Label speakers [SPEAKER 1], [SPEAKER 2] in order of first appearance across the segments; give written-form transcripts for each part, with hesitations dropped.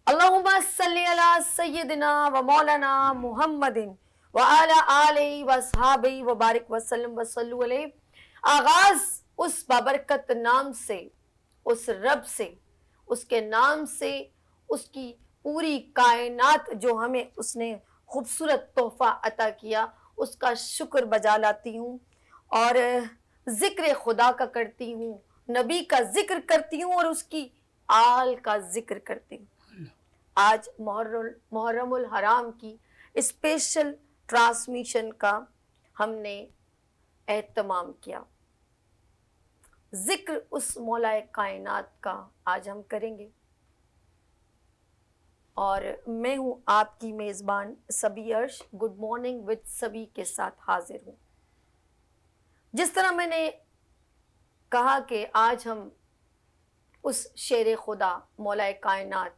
[SPEAKER 1] اللہم صلی علی سیدنا و مولانا محمدin و علی آلہ و صحابہ و بارک وسلم و صلو علیہ۔ آغاز اس بابرکت نام سے، اس رب سے، اس کے نام سے، اس کی پوری کائنات جو ہمیں اس نے خوبصورت تحفہ عطا کیا، اس کا شکر بجا لاتی ہوں اور ذکر خدا کا کرتی ہوں، نبی کا ذکر کرتی ہوں اور اس کی آل کا ذکر کرتی ہوں۔ آج محرم الحرام کی اسپیشل ٹرانسمیشن کا ہم نے اہتمام کیا۔ ذکر اس مولا کائنات کا آج ہم کریں گے، اور میں ہوں آپ کی میزبان سبی عرش، گڈ مارننگ وتھ سبی کے ساتھ حاضر ہوں۔ جس طرح میں نے کہا کہ آج ہم اس شیر خدا مولا کائنات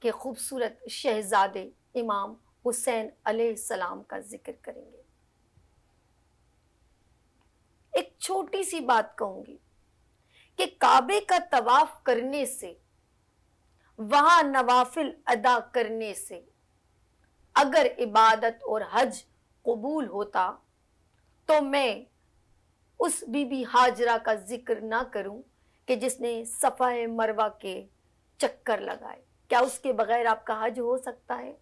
[SPEAKER 1] کے خوبصورت شہزادے امام حسین علیہ السلام کا ذکر کریں گے۔ ایک چھوٹی سی بات کہوں گی کہ کعبے کا طواف کرنے سے، وہاں نوافل ادا کرنے سے اگر عبادت اور حج قبول ہوتا تو میں اس بی بی ہاجرہ کا ذکر نہ کروں کہ جس نے صفا مروہ کے چکر لگائے۔ کیا اس کے بغیر آپ کا حج ہو سکتا ہے؟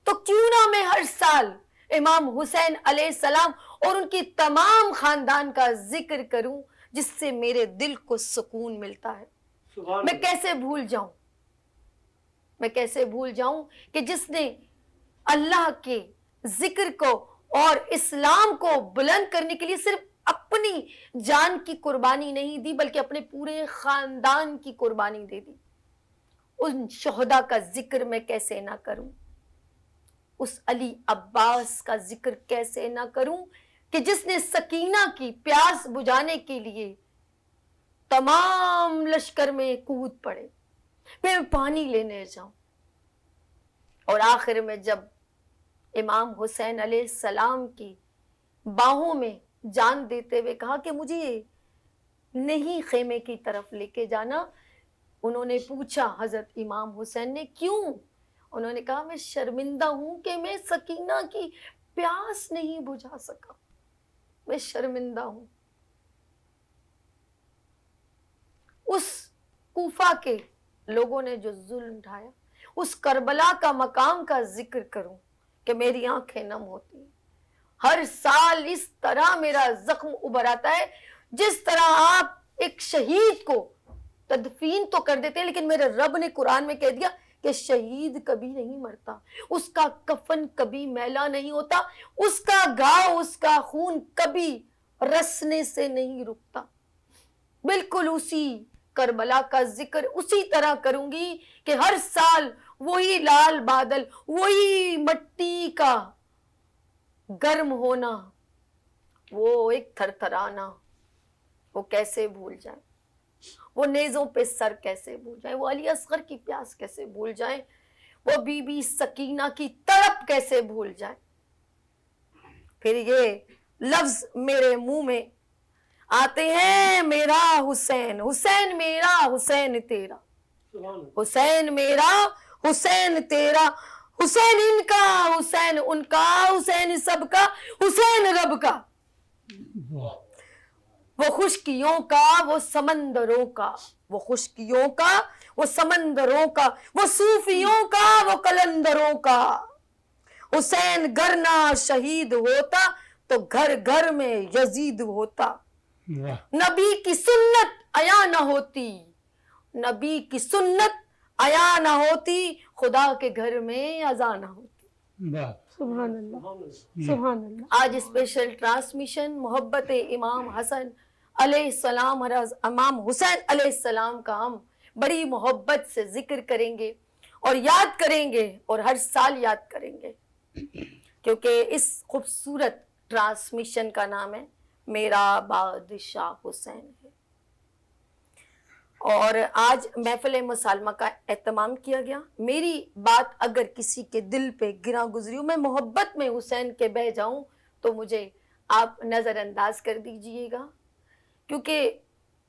[SPEAKER 1] تو کیوں نہ میں ہر سال امام حسین علیہ السلام اور ان کی تمام خاندان کا ذکر کروں، جس سے میرے دل کو سکون ملتا ہے۔ میں کیسے بھول جاؤں کہ جس نے اللہ کے ذکر کو اور اسلام کو بلند کرنے کے لیے صرف اپنی جان کی قربانی نہیں دی بلکہ اپنے پورے خاندان کی قربانی دے دی۔ ان شہداء کا ذکر میں کیسے نہ کروں، اس علی عباس کا ذکر کیسے نہ کروں کہ جس نے سکینہ کی پیاس بجھانے کے لیے تمام لشکر میں کود پڑے، میں پانی لینے جاؤں، اور آخر میں جب امام حسین علیہ السلام کی باہوں میں جان دیتے ہوئے کہا کہ مجھے نہیں خیمے کی طرف لے کے جانا، انہوں نے پوچھا حضرت امام حسین نے کیوں؟ انہوں نے کہا میں شرمندہ ہوں کہ میں سکینہ کی پیاس نہیں بجھا سکا، میں شرمندہ ہوں۔ اس کوفہ کے لوگوں نے جو ظلم اٹھایا، اس کربلا کا مقام کا ذکر کروں کہ میری آنکھیں نم ہوتی ہیں۔ ہر سال اس طرح میرا زخم ابھر آتا ہے، جس طرح آپ ایک شہید کو تدفین تو کر دیتے ہیں، لیکن میرے رب نے قرآن میں کہہ دیا کہ شہید کبھی نہیں مرتا، اس کا کفن کبھی میلا نہیں ہوتا، اس کا گھاؤ، اس کا خون کبھی رسنے سے نہیں رکتا۔ بالکل اسی کربلا کا ذکر اسی طرح کروں گی کہ ہر سال وہی لال بادل، وہی مٹی کا گرم ہونا، وہ ایک تھر تھرانا، وہ کیسے بھول جائیں، وہ نیزوں پہ سر کیسے بھول جائیں، وہ علی اصغر کی پیاس کیسے بھول جائیں، وہ بی بی سکینہ کی تڑپ کیسے بھول جائیں۔ پھر یہ لفظ میرے منہ میں آتے ہیں، میرا حسین، حسین میرا، حسین تیرا، حسین میرا، حسین تیرا، حسین ان کا، حسین ان کا، حسین سب کا، حسین رب کا، وہ خشکیوں کا، وہ سمندروں کا، وہ خشکیوں کا، وہ سمندروں کا، وہ صوفیوں کا، وہ قلندروں کا۔ حسین گر نہ شہید ہوتا تو گھر گھر میں یزید ہوتا، نبی کی سنت عیا نہ ہوتی، نبی کی سنت عیا نہ ہوتی، خدا کے گھر میں اذان نہ ہوتی۔ سبحان اللہ، سبحان اللہ۔ آج اسپیشل ٹرانسمیشن محبت امام حسن علیہ السلام اور امام حسین علیہ السلام کا ہم بڑی محبت سے ذکر کریں گے اور یاد کریں گے، اور ہر سال یاد کریں گے، کیونکہ اس خوبصورت ٹرانسمیشن کا نام ہے میرا بادشاہ حسین ہے۔ اور آج محفل مسالمہ کا اہتمام کیا گیا۔ میری بات اگر کسی کے دل پہ گراں گزری ہو، میں محبت میں حسین کے بہہ جاؤں تو مجھے آپ نظر انداز کر دیجئے گا، کیونکہ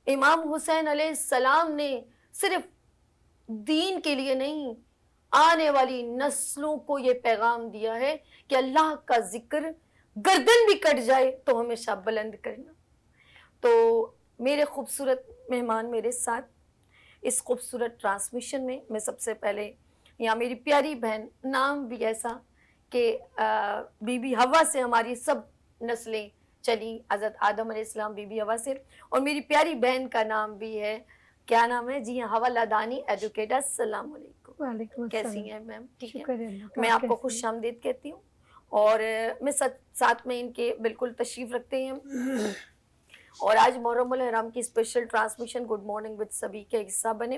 [SPEAKER 1] امام حسین علیہ السلام نے صرف دین کے لیے نہیں، آنے والی نسلوں کو یہ پیغام دیا ہے کہ اللہ کا ذکر گردن بھی کٹ جائے تو ہمیشہ بلند کرنا۔ تو میرے خوبصورت مہمان میرے ساتھ اس خوبصورت ٹرانسمیشن میں سب سے پہلے یہاں میری پیاری بہن، نام بھی ایسا کہ بی بی حوا سے ہماری سب نسلیں چلی، حضرت آدم علیہ السلام بی بی حوا سے، اور میری پیاری بہن کا نام بھی ہے، کیا نام ہے؟ جی ہاں، حوا لدانی ایجوکیٹر۔ السلام علیکم،
[SPEAKER 2] وعلیکم السلام۔
[SPEAKER 1] کیسی ہیں میم؟ ٹھیک ہے،
[SPEAKER 2] شکر اللہ،
[SPEAKER 1] میں آپ کو خوش آمدید کہتی ہوں، اور میں ساتھ میں ان کے بالکل تشریف رکھتے ہیں، اور آج محرم الحرام کی special transmission good morning with سبھی کے حصہ بنے،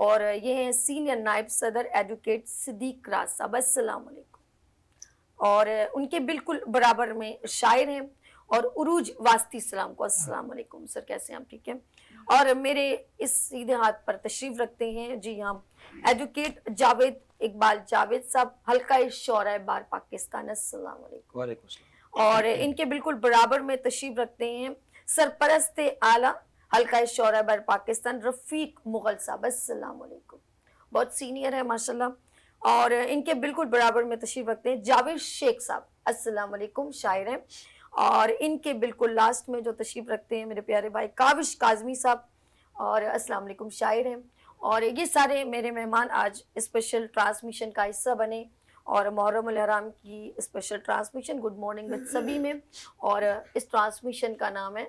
[SPEAKER 1] اور یہ ہیں سینئر نائب صدر ایڈوکیٹ صدیق راز صاحب۔ السلام علیکم۔ اور ان کے بالکل برابر میں شاعر ہیں اور عروج واسطی السلام کو السلام علیکم سر، کیسے ہیں آپ؟ ٹھیک ہے۔ اور میرے اس سیدھے ہاتھ پر تشریف رکھتے ہیں جی ہاں ایڈوکیٹ جاوید اقبال جاوید صاحب، حلقہ شعراء بار پاکستان۔ السلام علیکم۔
[SPEAKER 3] وعلیکم السلام۔
[SPEAKER 1] اور ان کے بالکل برابر میں تشریف رکھتے ہیں سرپرست اعلیٰ حلقہ شعراء بار پاکستان رفیق مغل صاحب۔ السلام علیکم، بہت سینئر ہے ماشاءاللہ۔ اور ان کے بالکل برابر میں تشریف رکھتے ہیں جاوید شیخ صاحب۔ السلام علیکم، شاعر ہیں۔ اور ان کے بالکل لاسٹ میں جو تشریف رکھتے ہیں میرے پیارے بھائی کاوش کاظمی صاحب، اور السلام علیکم، شاعر ہیں۔ اور یہ سارے میرے مہمان آج اسپیشل ٹرانسمیشن کا حصہ بنے، اور محرم الحرام کی special transmission good morning with سبھی میں، اور اس ٹرانسمیشن کا نام ہے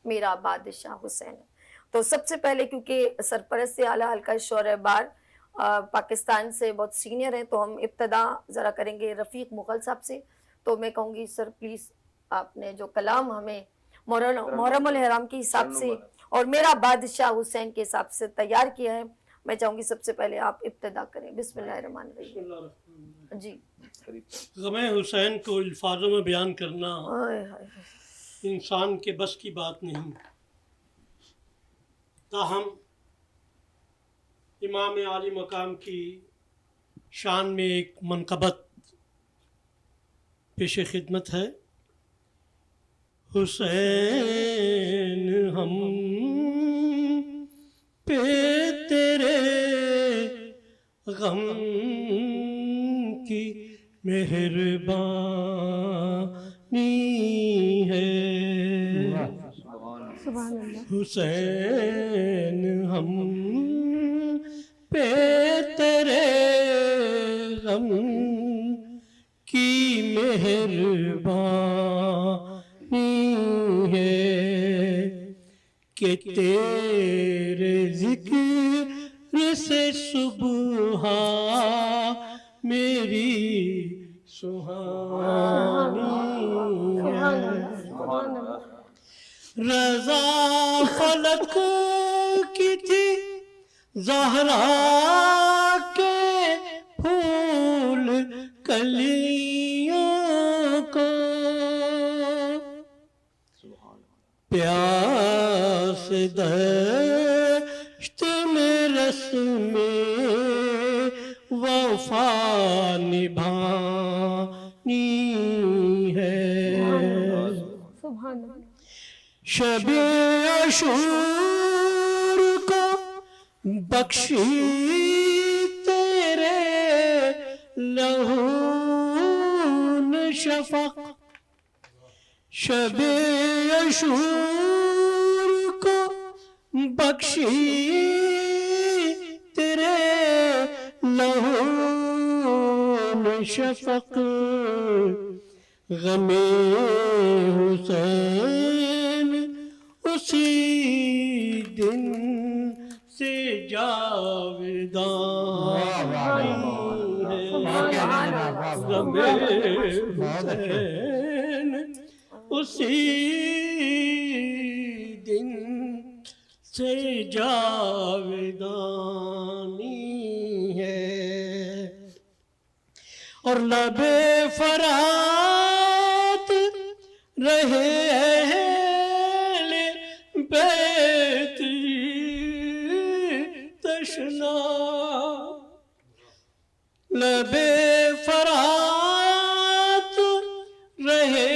[SPEAKER 1] میرا بادشاہ حسین۔ تو سب سے پہلے کیونکہ سرپرست اعلیٰ حلقہ شعراء بار پاکستان سے بہت سینئر ہیں، تو ہم ابتدا ذرا کریں گے رفیق مغل صاحب سے۔ تو میں کہوں گی سر پلیز آپ نے جو کلام ہمیں محرم الحرام کے حساب سے اور میرا بادشاہ حسین کے حساب سے تیار کیا ہے، میں چاہوں گی سب سے پہلے آپ ابتدا کریں۔ بسم اللہ الرحمن الرحیم۔ جی،
[SPEAKER 2] غم حسین کو الفاظوں میں بیان کرنا انسان کے بس کی بات نہیں، تاہم امام عالی مقام کی شان میں ایک منقبت پیش خدمت ہے۔ حسین ہم پہ تیرے غم کی مہربانی ہے، حسین ہم پہ تیرے غم کی مہربانی ہے کہ تیرے ذکر سے صبح میری سہانی ہے، رضا فلک کی تھی زہرا کے پھول کلیوں کو، پیاس دشت میں رسم وفا نبھانی ہے، شب عاشور کو بخشی تیرے لہو نے شفق، شب عاشور کو بخشی تیرے لہو نے شفق، غم حسین اسی دن سے جاودان ہے، غم حسین اسی دن سے جاودانی ہے، اور لب فرات رہے اہل بیت تشنا، لب فرات رہے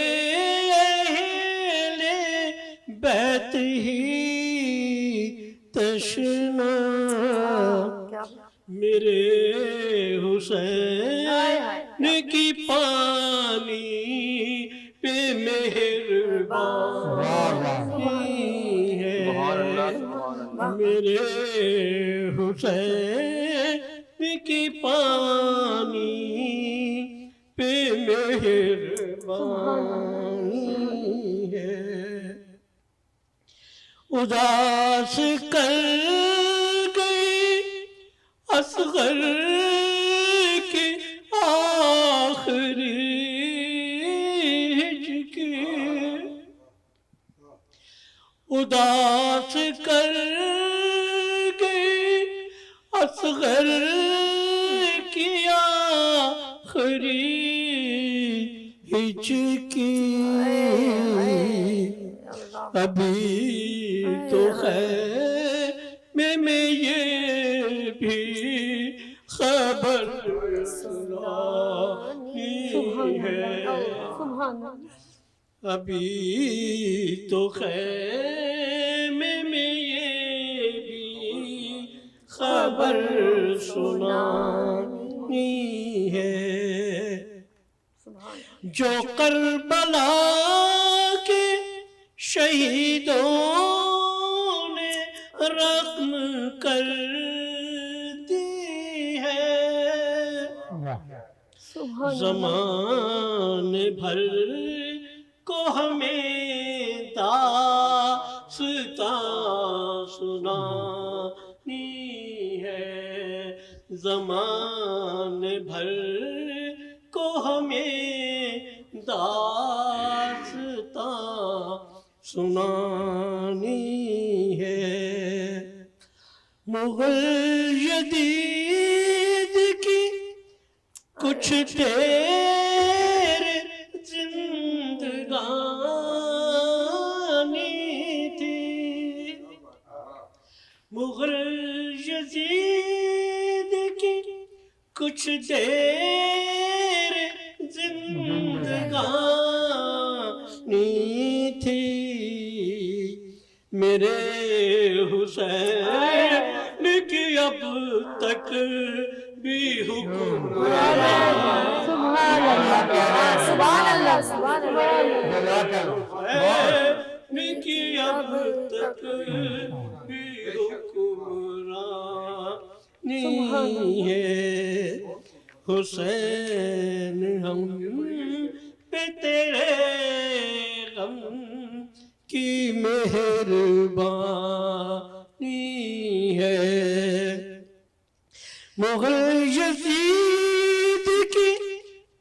[SPEAKER 2] پہ مہربانی ہے میرے حسین کی پانی پہ مہربانی ہے اداس کر گئی اصغر کی آخری ہجکی اداس کر گئی اصغر کی آخری ہجکی ابھی تو خیمے میں یہ بھی خبر سنانی ہے ابھی تو خیمے میں یہ بھی خبر سنانی ہے جو کربلا کے شہیدوں نے رقم کر دی ہے زمانے بھر کو ہمیں داستان سنانی ہے زمانے بھر کو ہمیں داستان سنانی ہے مغل جدید کی کچھ تیرے زندگانی تھی مغل جدید کی کچھ تیرے زندگانی تھی میرے حسین کی اب تک بھی حکمران
[SPEAKER 1] سبحان اللہ سبحان
[SPEAKER 2] حسین کی اب تک بھی حکمرانی ہے حسین ہم پہ تیرے غم کی مہربانی ہے مغل یزید کی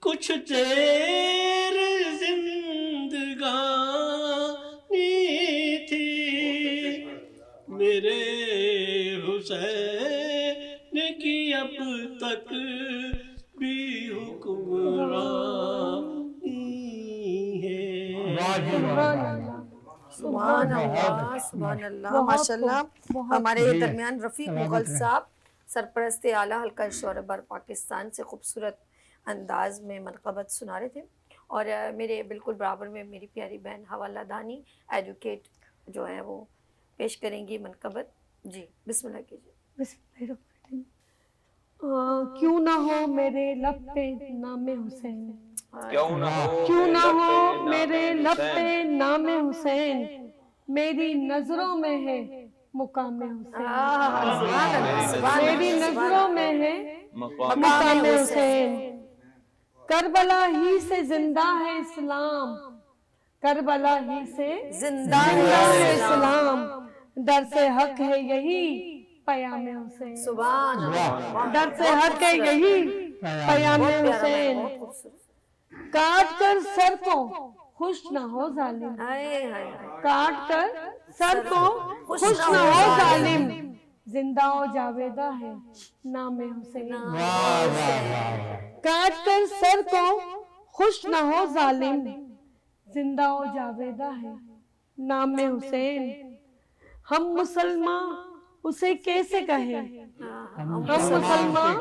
[SPEAKER 2] کچھ تیرے زندگانی تھی میرے حسین کی اب تک بھی حکمرانی ہے
[SPEAKER 1] سبحان اللہ ماشاءاللہ ہمارے درمیان رفیق مغل صاحب سرپرست اعلیٰ حلقہ شعراء بر پاکستان سے خوبصورت انداز میں منقبت سنا رہے تھے اور میرے بالکل برابر میں میری پیاری بہن حوالہ دانی ایڈوکیٹ جو ہیں وہ پیش کریں گی منقبت جی بسم اللہ کیجیے
[SPEAKER 3] بسم اللہ الرحمن الرحیم کیوں نہ ہو میرے لب پہ نام حسین کیوں نہ ہو میرے لب پہ نام حسین میری نظروں میں ہے مقام حسین میری نظروں میں ہے مقام حسین کربلا ہی سے زندہ ہے اسلام کربلا ہی سے زندہ ہے اسلام در سے حق ہے یہی پیام حسین
[SPEAKER 1] سبحان اللہ
[SPEAKER 3] در سے حق ہے یہی پیام حسین کاٹ کر سر کو خوش نہ ہو ظالم کاٹ کر سر کو خوش نہ ہو ظالم زندہ و جاویدہ ہے نام حسین کاٹ کر سر کو خوش نہ ہو ظالم زندہ و جاویدہ ہے نام حسین ہم مسلمان اسے کیسے کہیں ہم مسلمان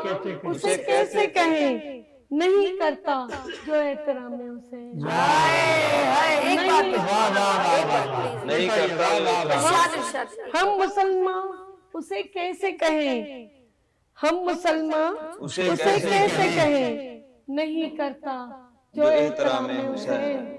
[SPEAKER 3] اسے کیسے کہیں نہیں کرتا جو احترام حسین ہم مسلمان اسے کیسے کہیں ہم مسلمان اسے کیسے کہیں نہیں کرتا جو احترام حسین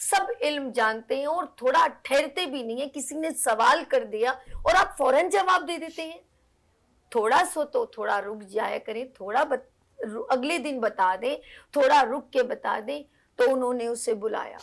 [SPEAKER 1] سب علم جانتے ہیں اور تھوڑا ٹھہرتے بھی نہیں ہیں. کسی نے سوال کر دیا اور آپ فوراً جواب دے دیتے ہیں. تھوڑا سو تو تھوڑا رک جایا کریں, تھوڑا اگلے دن بتا دیں, تھوڑا رک کے بتا دیں. تو انہوں نے اسے بلایا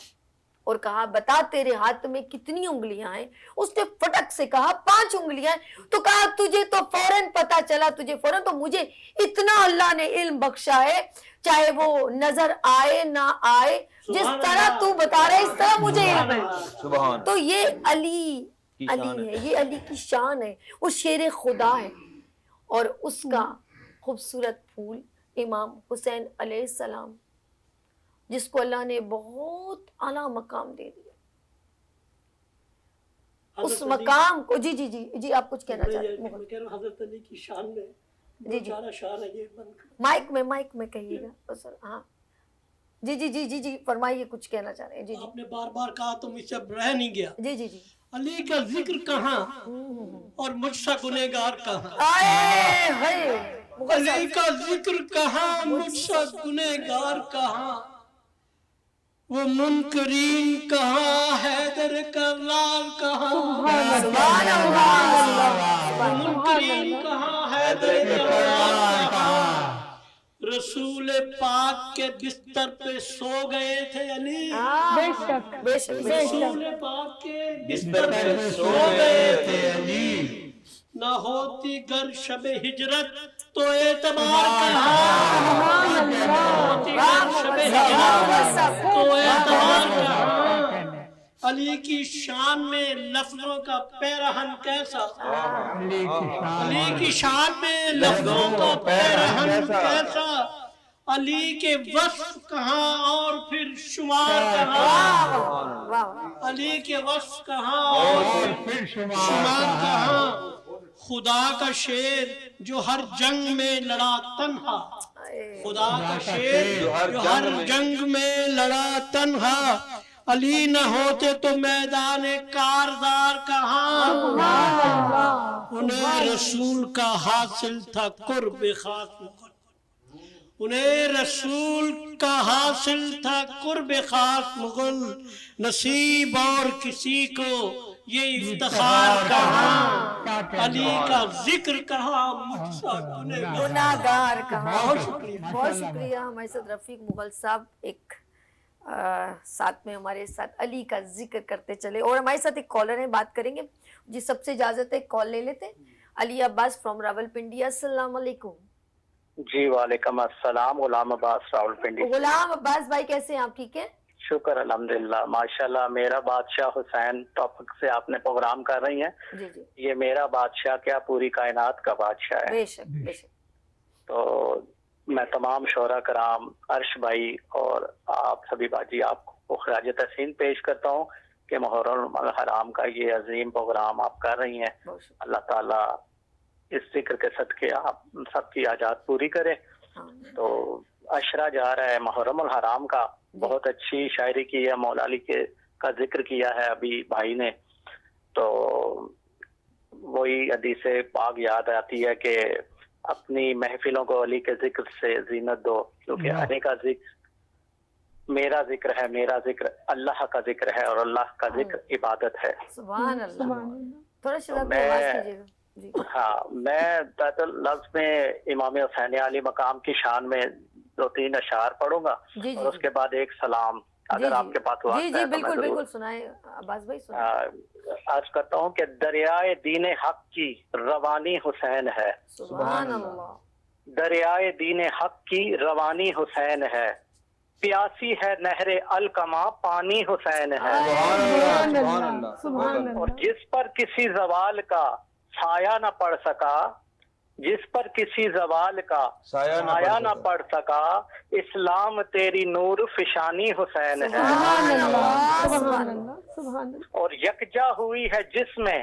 [SPEAKER 1] اور کہا بتا تیرے ہاتھ میں کتنی انگلیاں ہیں؟ اس نے فٹک سے کہا 5 انگلیاں ہیں. تو کہا تجھے تو فوراً پتا چلا, تجھے فوراً, تو مجھے اتنا اللہ نے علم بخشا ہے, چاہے وہ نظر آئے نہ آئے, جس طرح تو بتا رہے اس طرح مجھے علم ہے.
[SPEAKER 4] سبحان
[SPEAKER 1] تو یہ علی ہے, یہ علی کی شان ہے, وہ شیر خدا ہے. اور اس کا خوبصورت پھول امام حسین علیہ السلام, جس کو اللہ نے بہت اعلیٰ مقام دے دیا. اس مقام کو جی آپ کچھ کہنا چاہتے ہیں؟
[SPEAKER 2] میں کہہ رہا ہوں حضرت علی کی شان میں
[SPEAKER 1] جی
[SPEAKER 2] چارہ شان ہے یہ
[SPEAKER 1] مائک میں کہیے گا. ہاں جی فرمائیے, کچھ کہنا چاہ رہے ہیں. جی
[SPEAKER 2] آپ نے بار بار کہا تو مجھ سے اب رہ نہیں گیا.
[SPEAKER 1] جی
[SPEAKER 2] علی کا ذکر کہاں اور مجھ سا گنہگار کہاں؟
[SPEAKER 1] آئے
[SPEAKER 2] علی کا ذکر کہاں, مجھ سا گنہگار کہاں؟ وہ منکرین کہاں, حیدر کرار کہاں؟
[SPEAKER 1] سبحان اللہ.
[SPEAKER 2] وہ منکرین کہاں, حیدر کرار کہاں؟ رسول پاک کے بستر پہ سو گئے تھے علی,
[SPEAKER 3] بے شک
[SPEAKER 2] رسول پاک کے بستر پہ سو گئے تھے علی. نہ ہوتی گر شب ہجرت تو اعتبار کہاں, نہ ہوتی گر شب ہجرت تو اعتبار کہاں؟ علی کی شان میں لفظوں کا پیرہن کیسا, علی کی شان میں لفظوں کا پیرہن کیسا؟ علی کے وصف کہاں اور پھر شمار کہاں؟ علی کے وصف کہاں اور پھر شمار کہاں؟ خدا کا شیر جو ہر جنگ میں لڑا تنہا, خدا کا شیر جو ہر جنگ میں لڑا تنہا. علی نہ ہوتے تو میدان کارزار کہاں؟ انہیں رسول کا حاصل تھا قرب خاص مغل, انہیں رسول کا حاصل تھا قرب خاص مغل. نصیب اور کسی کو یہ افتخار کہاں, علی کا ذکر کہاں, مجھ سا
[SPEAKER 1] گنہگار کہاں.
[SPEAKER 2] بہت شکریہ.
[SPEAKER 1] ہمارے ساتھ رفیق مغل صاحب ایک ساتھ میں ہمارے ساتھ علی کا ذکر کرتے چلے, اور ہمارے ساتھ ایک کالر ہیں, بات کریں گے جی. سب سے اجازت ہے, کال لے لیتے ہیں. علی عباس فرام راولپنڈی, السلام علیکم.
[SPEAKER 5] جی وعلیکم السلام. غلام عباس راولپنڈی.
[SPEAKER 1] غلام عباس بھائی کیسے ہیں آپ, ٹھیک ہیں؟
[SPEAKER 5] شکر الحمدللہ ماشاءاللہ. میرا بادشاہ حسین ٹاپک سے آپ نے پروگرام کر رہی ہیں.
[SPEAKER 1] جی
[SPEAKER 5] یہ میرا بادشاہ کیا پوری کائنات کا بادشاہ ہے.
[SPEAKER 1] بے شک.
[SPEAKER 5] تو میں تمام شعراء کرام, عرش بھائی اور آپ سبھی باجی, آپ کو خراج تحسین پیش کرتا ہوں کہ محرم الحرام کا یہ عظیم پروگرام آپ کر رہی ہیں. اللہ تعالیٰ اس ذکر کے صدقے آپ سب کی حاجات پوری کرے. تو عشرہ جا رہا ہے محرم الحرام کا, بہت اچھی شاعری کی ہے, مولا علی کا ذکر کیا ہے ابھی بھائی نے. تو وہی حدیث پاک یاد آتی ہے کہ اپنی محفلوں کو علی کے ذکر سے زینت دو, کیونکہ علی کا ذکر میرا ذکر ہے, میرا ذکر اللہ کا ذکر ہے, اور اللہ کا ذکر عبادت ہے.
[SPEAKER 1] سبحان اللہ. تھوڑا شدت میں آواز کیجیے گا.
[SPEAKER 5] ہاں, میں تحت لفظ میں امام حسین علی مقام کی شان میں 2-3 اشعار پڑھوں گا, اور اس کے بعد ایک سلام اگر آپ کے پاس وقت ہے.
[SPEAKER 1] بالکل سنائیں عباس بھائی, سنائیں.
[SPEAKER 5] عرض کرتا ہوں کہ دریائے دین حق کی روانی حسین ہے.
[SPEAKER 1] سبحان اللہ.
[SPEAKER 5] دریائے دین حق کی روانی حسین ہے, پیاسی ہے نہر الکما پانی حسین ہے. اور جس پر کسی زوال کا سایہ نہ پڑ سکا, جس پر کسی زوال کا سایہ نہ پڑ سکا, اسلام تیری نور فشانی حسین ہے. اور یکجا ہوئی ہے جس میں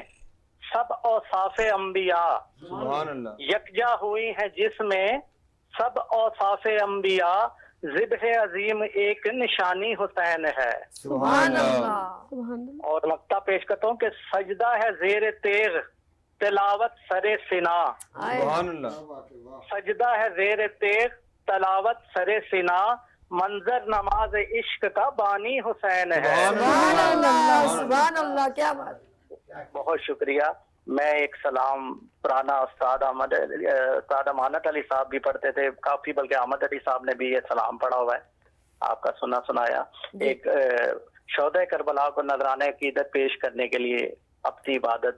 [SPEAKER 5] سب اوصاف انبیاء, یکجا ہوئی ہے جس میں سب اوصاف انبیاء, ذبح عظیم ایک نشانی حسین ہے.
[SPEAKER 1] سبحان اللہ.
[SPEAKER 5] اور مقطع پیش کرتا ہوں کہ سجدہ ہے زیر تیغ تلاوت سر سنا,
[SPEAKER 4] سبحان اللہ.
[SPEAKER 5] سجدہ ہے زیر تیغ تلاوت سر سنا, منظر نماز عشق کا بانی حسین ہے.
[SPEAKER 1] سبحان اللہ سبحان اللہ، کیا بات.
[SPEAKER 5] بہت شکریہ. میں ایک سلام پرانا استاد استاد امانت علی صاحب بھی پڑھتے تھے کافی، بلکہ احمد علی صاحب نے بھی یہ سلام پڑھا ہوا ہے، آپ کا سنایا. ایک شہدائے کربلا کو نذرانہ عقیدت پیش کرنے کے لیے اپنی عبادت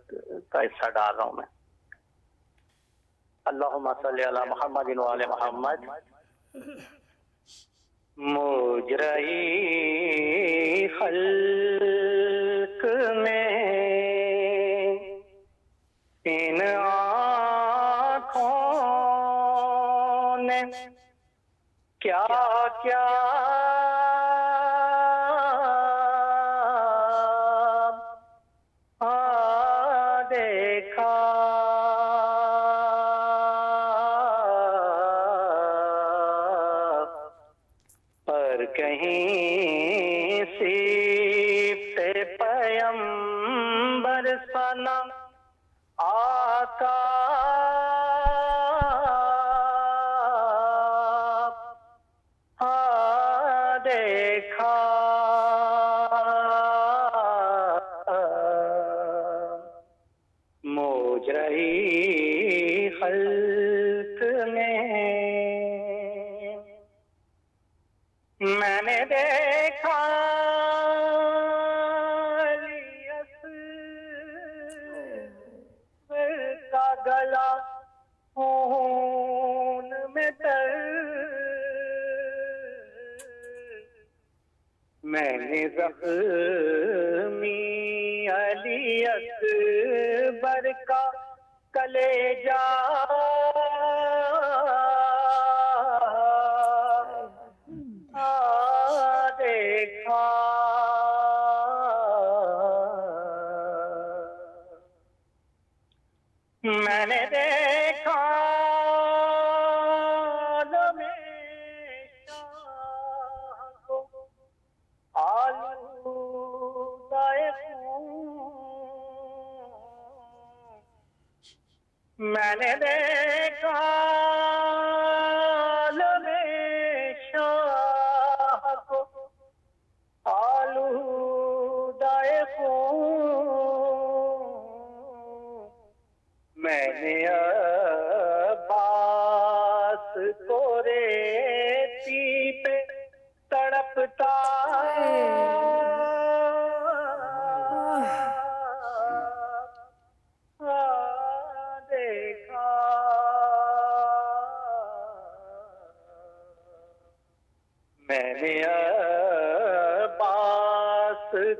[SPEAKER 5] کا حصہ ڈال رہا ہوں میں. اللہم صلی علی محمد و آل محمد. مجرئی خلق میں ان آنکھوں نے کیا کیا دیکھا. پر کہیں سیفتے پیمبر سنا آقا دیکھا. موجرہی خلق میں نے دیکھا کا گلا خون میں تر. میں نے زخمی علی اکبر کا کلیجہ دیکھا. میں نے دیکھا میں نے دیکھا شاہ کو آلودہ خون. میں نے عباس کو ریتی پہ تڑپتا دیکھا. میں نے عباس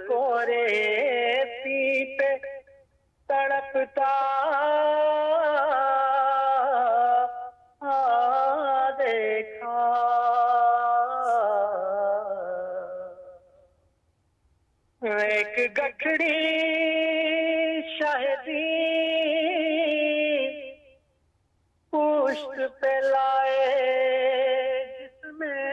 [SPEAKER 5] کو ریتی پہ تڑپتا دیکھا. ایک گٹھڑی شہدی پشت پہ لائے جس میں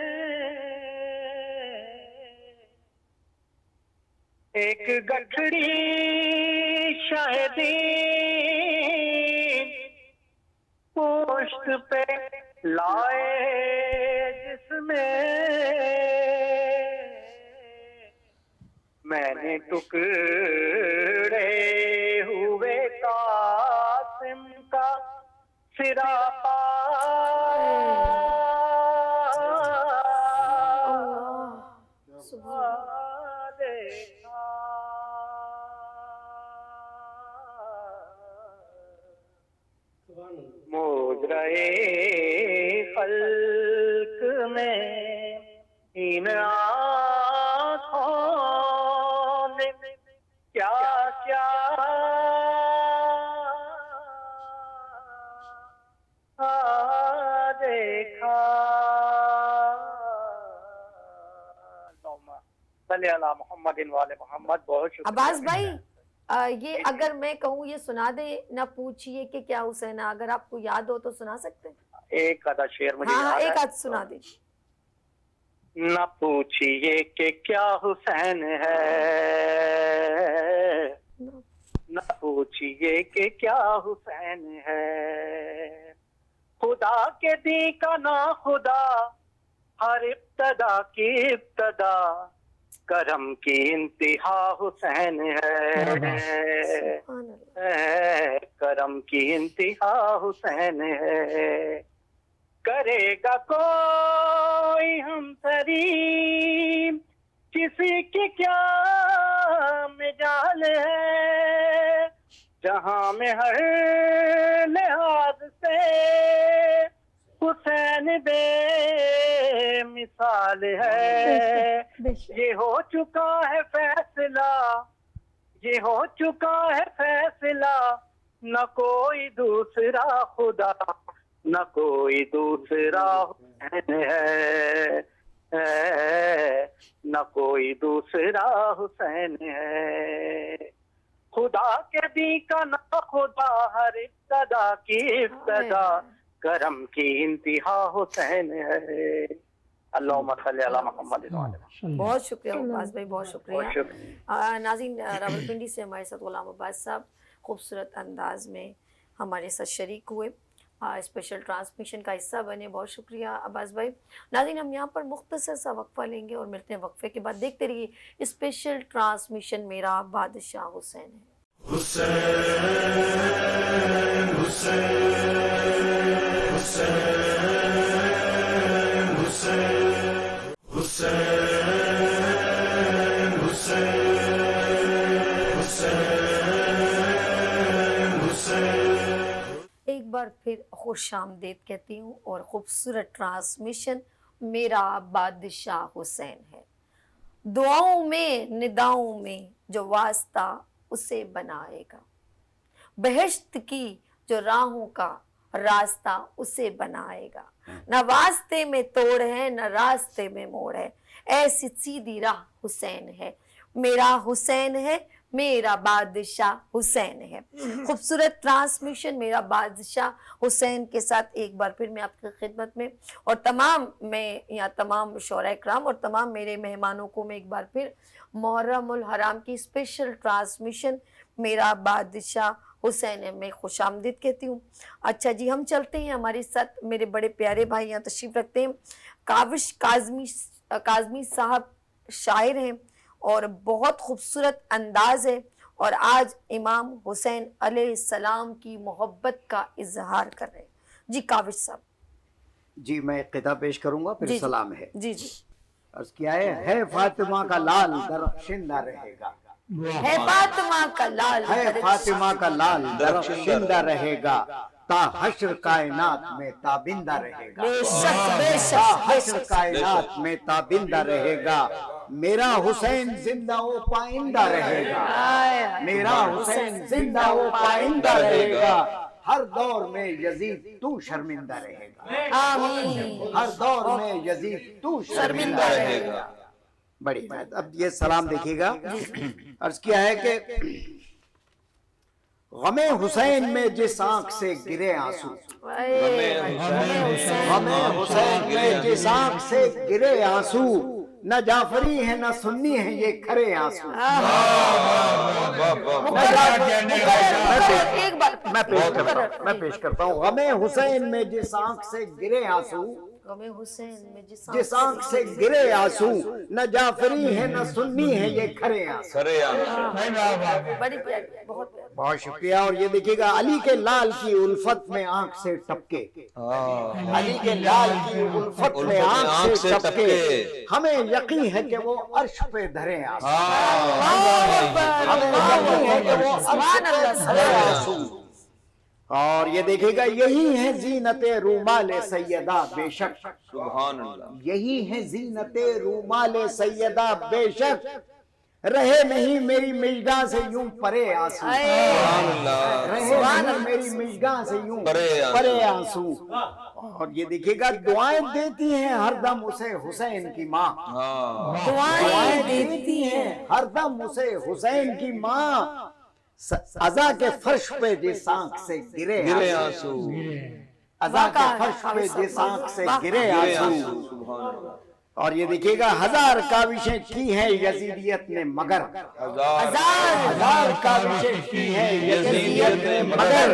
[SPEAKER 5] ایک گٹھڑی شہدی پشت پہ لائے جس میں میں نے ٹکڑے ہوئے قاسم کا سرا دیکھا. موجرائے خلق میں ان آنکھوں نے کیا کیا دیکھا. صلی اللہ محمد وعلی محمد. بہت شکریہ.
[SPEAKER 1] عباس بھائی یہ اگر میں کہوں یہ سنا دے نہ پوچھئے کہ کیا حسین ہے، اگر آپ کو یاد ہو تو سنا سکتے ہیں؟
[SPEAKER 5] ایک آدھا شعر مجھے
[SPEAKER 1] ہاں
[SPEAKER 5] یاد ہے.
[SPEAKER 1] ایک آدھ سنا دیجیے.
[SPEAKER 5] نہ پوچھئے کہ کیا حسین ہے، نہ پوچھئے کہ کیا حسین ہے. خدا کے دی کا نا خدا ہر ابتدا کی ابتدا کرم کی انتہا حسین ہے، کرم کی انتہا حسین ہے، کرے گا کوئی ہم سری کسی کی کیا مجال ہے، جہاں میں ہر لحاظ سے حسین بے مثال ہے، یہ ہو چکا ہے فیصلہ، یہ ہو چکا ہے فیصلہ، نہ کوئی دوسرا خدا، نہ کوئی دوسرا حسین ہے، نہ کوئی دوسرا حسین ہے، خدا کے بھی کا نہ خدا، ہر ابتدا کی ابتدا کرم کی انتہا حسین ہے۔ اللہم صلی علی محمد۔
[SPEAKER 1] بہت شکریہ عباس بھائی، بہت شکریہ۔ ناظرین، راولپنڈی سے ہمارے ساتھ غلام عباس صاحب خوبصورت انداز میں ہمارے ساتھ شریک ہوئے، اسپیشل ٹرانسمیشن کا حصہ بنے، بہت شکریہ عباس بھائی۔ ناظرین، ہم یہاں پر مختصر سا وقفہ لیں گے اور ملتے ہیں وقفے کے بعد۔ دیکھتے رہیے اسپیشل ٹرانسمیشن میرا بادشاہ حسین ہے۔ ایک بار پھر خوش آمدید کہتی ہوں، اور خوبصورت ٹرانسمیشن میرا بادشاہ حسین ہے۔ دعاؤں میں نداؤں میں جو واسطہ اسے بنائے گا، بہشت کی جو راہوں کا راستہ اسے بنائے گا، نہ واسطے میں توڑ ہے نہ راستے میں موڑ ہے، ایسی سیدھی راہ حسین ہے، میرا حسین ہے، میرا بادشاہ حسین ہے۔ خوبصورت ٹرانسمیشن میرا بادشاہ حسین کے ساتھ ایک بار پھر میں آپ کی خدمت میں، اور تمام شعراء کرام اور تمام میرے مہمانوں کو میں ایک بار پھر محرم الحرام کی اسپیشل ٹرانسمیشن میرا بادشاہ حسین ہے میں خوش آمدید کہتی ہوں۔ اچھا جی، ہم چلتے ہیں، ہمارے ساتھ میرے بڑے پیارے بھائی یہاں تشریف رکھتے ہیں، کاوش کاظمی صاحب شاعر ہیں اور بہت خوبصورت انداز ہے، اور آج امام حسین علیہ السلام کی محبت کا اظہار کر رہے ہیں۔ جی کاوش صاحب۔
[SPEAKER 6] جی میں قطعہ پیش کروں گا، پھر سلام ہے۔
[SPEAKER 1] جی جی۔
[SPEAKER 6] عرض کیا ہے فاطمہ کا لال درخشندہ رہے گا،
[SPEAKER 1] ہے فاطمہ کا لال،
[SPEAKER 6] ہے فاطمہ کا لال درخشندہ رہے گا، تا حشر کائنات میں تابندہ رہے گا،
[SPEAKER 1] بے شک بے
[SPEAKER 6] تا
[SPEAKER 1] شک بے
[SPEAKER 6] حشر
[SPEAKER 1] شک۔
[SPEAKER 6] کائنات میں تابندہ رہے گا، میرا حسین زندہ و پائندہ رہے گا، میرا حسین زندہ و پائندہ رہے گا، ہر دور میں یزید تو شرمندہ رہے گا،
[SPEAKER 1] آمین۔
[SPEAKER 6] ہر دور میں یزید تو شرمندہ رہے گا۔ بڑی بات۔ اب یہ سلام دیکھیے گا، عرض کیا ہے کہ غم حسین میں جس آنکھ سے گرے آنسو، غم حسین میں جس آنکھ سے گرے آنسو، نہ جعفری ہے نہ سنی ہے یہ کھرے آنسو۔ میں پیش کرتا ہوں، غم حسین میں جس آنکھ سے گرے آنسو،
[SPEAKER 1] غم حسین میں
[SPEAKER 6] جس آنکھ سے گرے آنسو، نہ جعفری ہے نہ سنی ہے یہ کھرے آنسو۔
[SPEAKER 1] بڑی پیاری، بہت پیاری۔
[SPEAKER 6] بہت شکریہ۔ اور یہ دیکھیے گا، علی کے لال کی الفت میں آنکھ سے ٹپکے، علی کے لال کی الفت میں آنکھ سے ٹپکے، ہمیں یقین ہے کہ وہ عرش پہ دھرے آنسو، ہمیں یقین ہے کہ وہ عرش پہ دھرے آنسو۔ اور یہ دیکھے گا، یہی ہے زینت رومال سیدہ بے شک،
[SPEAKER 4] سبحان اللہ،
[SPEAKER 6] یہی ہے زینت رومال سیدہ بے شک، رہے نہیں میری مژگاں سے یوں پرے آنسو، رہے نہیں میری مژگاں سے یوں پرے آنسو۔ اور یہ دیکھیے گا، دعائیں دیتی ہیں ہر دم اسے حسین کی ماں، دعائیں دیتی ہیں ہر دم اسے حسین کی ماں، عزا کے فرش پہ جس آنکھ سے گرے آنسو، عزا کے فرش پہ جس آنکھ سے گرے آنسو۔ اور یہ دیکھیے گا، ہزار کاوشیں کی ہیں یزیدیت نے مگر، ہزار کاوشیں کی ہیں یزیدیت نے مگر،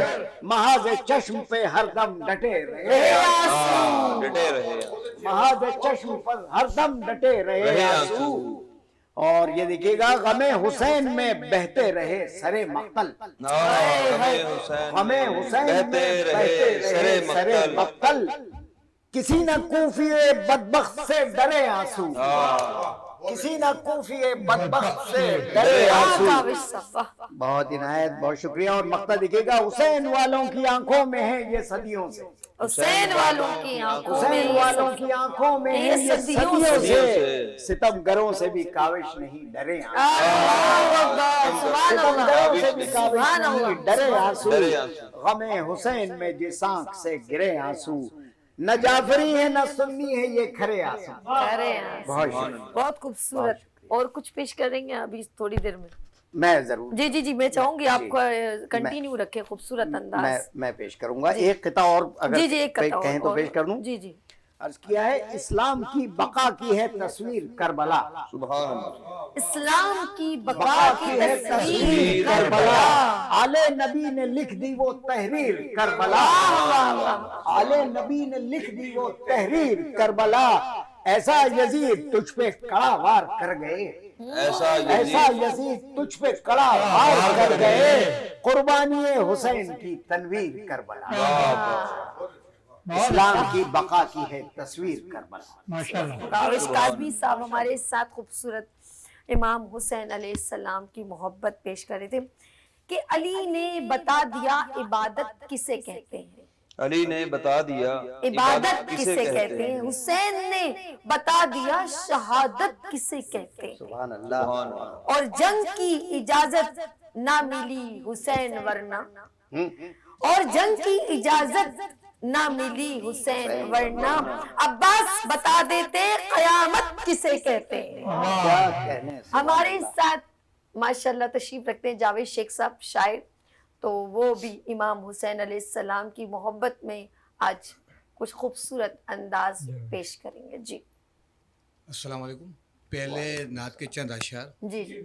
[SPEAKER 6] محاذ چشم پہ ہر دم ڈٹے رہے
[SPEAKER 4] ڈٹے رہے
[SPEAKER 6] محاذ چشم پر ہر دم ڈٹے رہے آنسو اور یہ دیکھیے گا غم حسین میں بہتے رہے سرے مقتل غم حسین میں بہتے رہے سرے مقتل کسی نہ کوفی بدبخت سے ڈرے آنسو کسی نہ کوفی بدبخت سے ڈرے آنسو بہت عنایت بہت شکریہ اور مقطع دیکھیے گا حسین والوں کی آنکھوں میں ہے یہ صدیوں سے
[SPEAKER 1] حسین والوں کی آنکھوں میں
[SPEAKER 6] حسین والوں کی آنکھوں میں ہے یہ صدیوں سے ستم گروں سے بھی کاوش نہیں ڈرے ستم گروں سے بھی کاوش نہیں ڈرے آنسو غم حسین میں جس آنکھ سے گرے آنسو نہ جعفری ہے نہ سنی ہے یہ کھرے آنسو
[SPEAKER 1] بہت خوبصورت اور کچھ پیش کریں گے ابھی تھوڑی دیر میں
[SPEAKER 6] میں ضرور
[SPEAKER 1] جی میں چاہوں گی آپ کو کنٹینیو رکھیں خوبصورت انداز
[SPEAKER 6] میں پیش کروں گا ایک قطعہ اور اگر کہیں تو پیش کر دوں
[SPEAKER 1] جی
[SPEAKER 6] عرض کیا ہے اسلام کی بقا کی ہے تصویر کربلا
[SPEAKER 1] اسلام کی بقا کی تصویر
[SPEAKER 6] کربلا آل نبی نے لکھ دی وہ تحریر کربلا آل نبی نے لکھ دی وہ تحریر کربلا ایسا یزید تجھ پہ کڑا وار کر گئے ایسا یزید تجھ پہ کڑا وار کر گئے قربانی حسین کی تنویر کربلا اسلام کی بقا کی ہے تصویر کربلا
[SPEAKER 1] کاوش کاظمی صاحب ہمارے ساتھ خوبصورت امام حسین علیہ السلام کی محبت پیش کر رہے تھے کہ علی نے بتا دیا عبادت کسے کہتے ہیں
[SPEAKER 4] علی نے بتا دیا
[SPEAKER 1] عبادت کسے کہتے ہیں حسین نے بتا دیا شہادت کسے کہتے ہیں
[SPEAKER 6] سبحان اللہ
[SPEAKER 1] اور جنگ کی اجازت نہ ملی حسین ورنہ اور جنگ کی اجازت نہ ملی حسین ورنہ عباس بتا دیتے قیامت کسے کہتے ہیں ہمارے ساتھ ماشاءاللہ تشریف رکھتے ہیں جاوید شیخ صاحب شاعر تو وہ بھی امام حسین علیہ السلام کی محبت میں آج کچھ خوبصورت انداز پیش کریں گے جی
[SPEAKER 7] السلام علیکم پہلے نعت کے چند اشعار
[SPEAKER 1] جی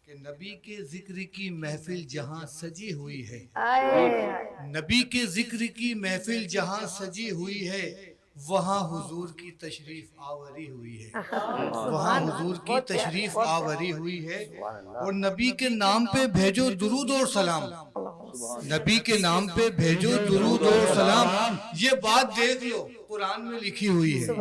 [SPEAKER 7] کہ نبی کے ذکر کی محفل جہاں سجی ہوئی ہے
[SPEAKER 1] آئے
[SPEAKER 7] نبی کے ذکر کی محفل جہاں سجی ہوئی ہے وہاں حضور کی تشریف آوری ہوئی ہے وہاں حضور کی تشریف آوری ہوئی ہے اور نبی کے نام پہ بھیجو درود اور سلام نبی کے نام پہ بھیجو درود اور سلام یہ بات دیکھ لو قرآن میں لکھی ہوئی ہے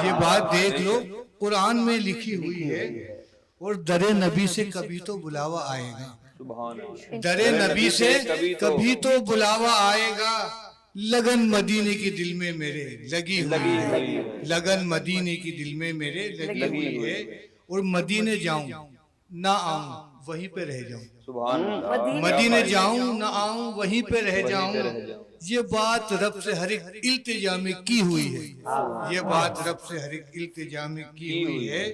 [SPEAKER 7] یہ بات دیکھ لو قرآن میں لکھی ہوئی ہے اور در نبی سے کبھی تو بلاوا آئے گا در نبی سے کبھی تو بلاوا آئے گا لگن مدینے کی دل میں میرے لگی ہوئی ہے لگن مدینے کی دل میں میرے لگی ہوئی ہے اور مدینے جاؤں نہ آؤں وہیں پہ رہ جاؤں مدینے جاؤں نہ آؤں وہیں پہ رہ جاؤں یہ بات رب سے ہر ایک التجا میں کی ہوئی ہے یہ بات رب سے ہر ایک التجا میں کی ہوئی ہے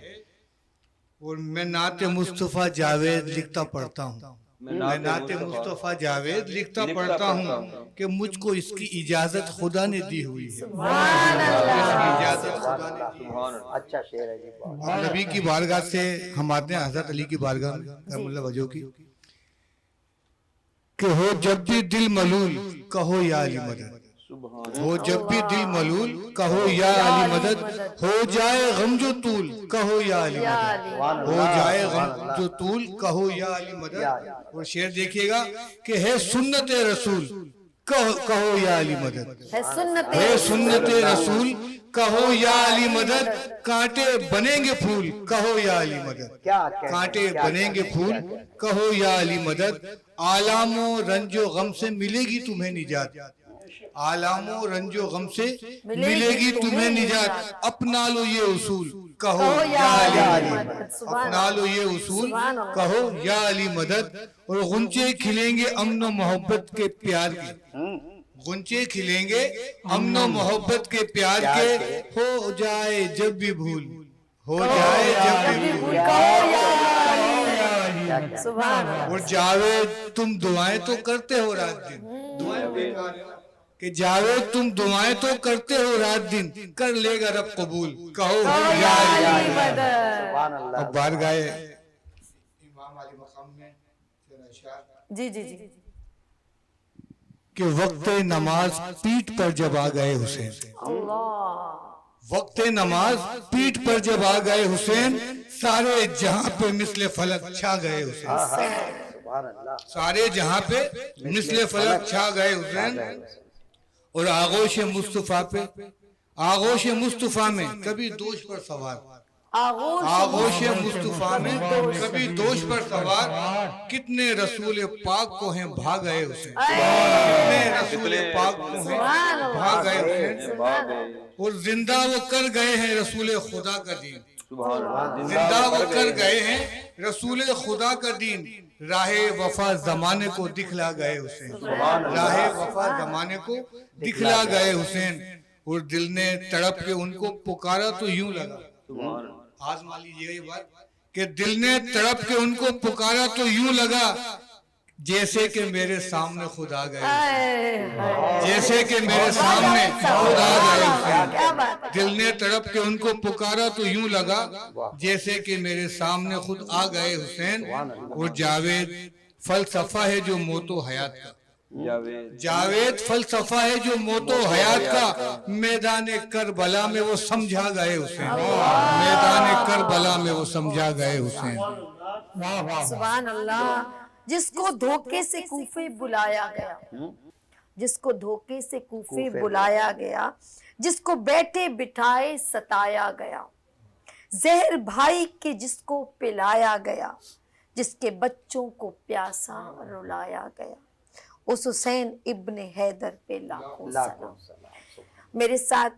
[SPEAKER 7] اور میں نعت مصطفیٰ جاوید لکھتا پڑھتا ہوں میں نعت مصطفیٰ جاوید لکھتا پڑھتا ہوں کہ مجھ کو اس کی اجازت خدا نے دی ہوئی ہے
[SPEAKER 6] اچھا شعر ہے جی
[SPEAKER 7] نبی کی بارگاہ سے ہم آتے ہیں حضرت علی کی بارگاہ میں کرم اللہ وجہ کی کہ ہو جب بھی دل ملول کہو یا علی مدد ہو جب بھی دل ملول کہو یا علی مدد ہو جائے غم جو طول کہو یا علی مدد ہو جائے غم جو طول کہو یا علی مدد اور شعر دیکھیے گا کہ ہے سنت رسول کہو یا علی مدد ہے سنت رسول کہو یا علی مدد کانٹے بنیں گے پھول کہو یا علی مدد کانٹے بنیں گے پھول کہو یا علی مدد آلام و رنج و غم سے ملے گی تمہیں نجات آلام و رنج و غم سے ملے گی تمہیں نجات اپنا لو یہ اصول کہو یا علی مدد اپنا لو یہ اصول کہو یا علی مدد اور غنچے کھلیں گے امن و محبت کے پیار کے غنچے کھلیں گے امن و محبت کے پیار کے ہو جائے جب بھی بھول ہو جائے جب بھی بھول اور جاوید تم دعائیں تو کرتے ہو رات دن کہ جاوید تم دعائیں تو کرتے ہو رات دن کر لے گا رب قبول کہو یا علی مدد اب بارگاہ امام علی مقام میں
[SPEAKER 1] جی جی جی
[SPEAKER 7] کہ وقت نماز پیٹھ پر جب آ گئے حسین، وقت نماز پیٹھ پر جب آ گئے حسین، سارے جہاں پہ مثل فلک چھا گئے حسین، سارے جہاں پہ مثل فلک چھا گئے حسین۔ اور آغوش مصطفیٰ پہ، آغوش مصطفیٰ میں کبھی دوش پر سوار، آغوش مصطفیٰ میں کبھی دوش پر سوار، کتنے رسول پاک کو ہیں بھاگ گئے حسین، کتنے رسول پاک کو ہیں بھاگ گئے حسین، اور زندہ وہ کر گئے ہیں رسول خدا کا دین، زندہ وہ کر گئے ہیں رسول خدا کا دین، راہ وفا زمانے کو دکھلا گئے حسین، راہ وفا زمانے کو دکھلا گئے حسین، اور دل نے تڑپ کے ان کو پکارا تو یوں لگا، آزما لیجیے یہ بات، کہ دل نے تڑپ کے ان کو پکارا تو یوں لگا جیسے کہ میرے سامنے خدا گئے، جیسے کہ میرے سامنے خدا گئے، دل نے تڑپ کے ان کو پکارا تو یوں لگا جیسے کہ میرے سامنے خود آ گئے حسین۔ اور جاوید فلسفہ ہے جو موت و حیات کا، جاوید فلسفہ ہے جو موت و حیات کا، میدان کربلا میں وہ سمجھا گئے حسین، میدان کربلا میں وہ سمجھا گئے حسین۔
[SPEAKER 1] سبحان اللہ۔ جس کو دھوکے سے کوفے بلایا گیا، جس کو دھوکے سے کوفے بلایا گیا، جس کو بیٹھے بٹھائے ستایا گیا، زہر بھائی کے جس کو پلایا گیا، جس کے بچوں کو پیاسا رلایا گیا، اس حسین ابن حیدر پہ لاکھوں سلام۔ میرے ساتھ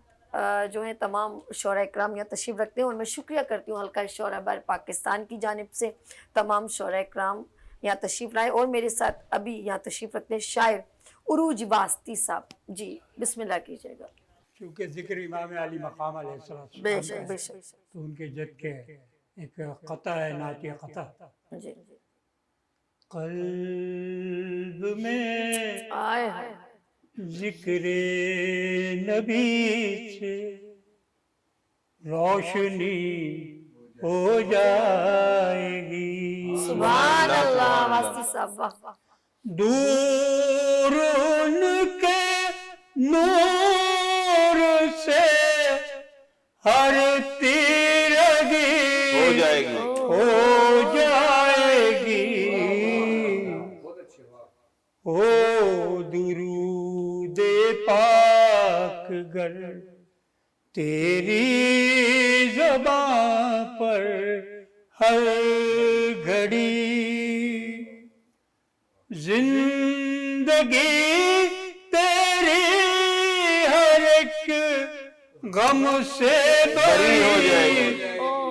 [SPEAKER 1] جو ہے تمام شعراء اکرام یہاں تشریف رکھتے ہیں، اور میں شکریہ کرتی ہوں حلقہ شعراء بار پاکستان کی جانب سے، تمام شعراء اکرام یہاں تشریف لائے، اور میرے ساتھ ابھی یہاں تشریف رکھتے ہیں شاعر عروج واسطی صاحب، جی بسم اللہ کیجئے گا۔
[SPEAKER 8] چونکہ ذکر امام علی مقام علیہ السلام
[SPEAKER 1] بے شک بے شک،
[SPEAKER 8] تو ان کے جد کے ایک قطع ہے، نعتیہ قطع،
[SPEAKER 1] جی
[SPEAKER 8] قلب میں
[SPEAKER 1] آئے ہیں
[SPEAKER 8] ذکر نبی سے روشنی ہو جائے گی،
[SPEAKER 1] سبحان اللہ واسطی صاحب، واہ واہ،
[SPEAKER 8] دور ان کے نور سے ہر تیرگی
[SPEAKER 4] ہو جائے گی،
[SPEAKER 8] ہو جائے گی، او درود پاک گر تیری زبان پر ہر گھڑی، زندگی تیری ہر ایک غم سے بری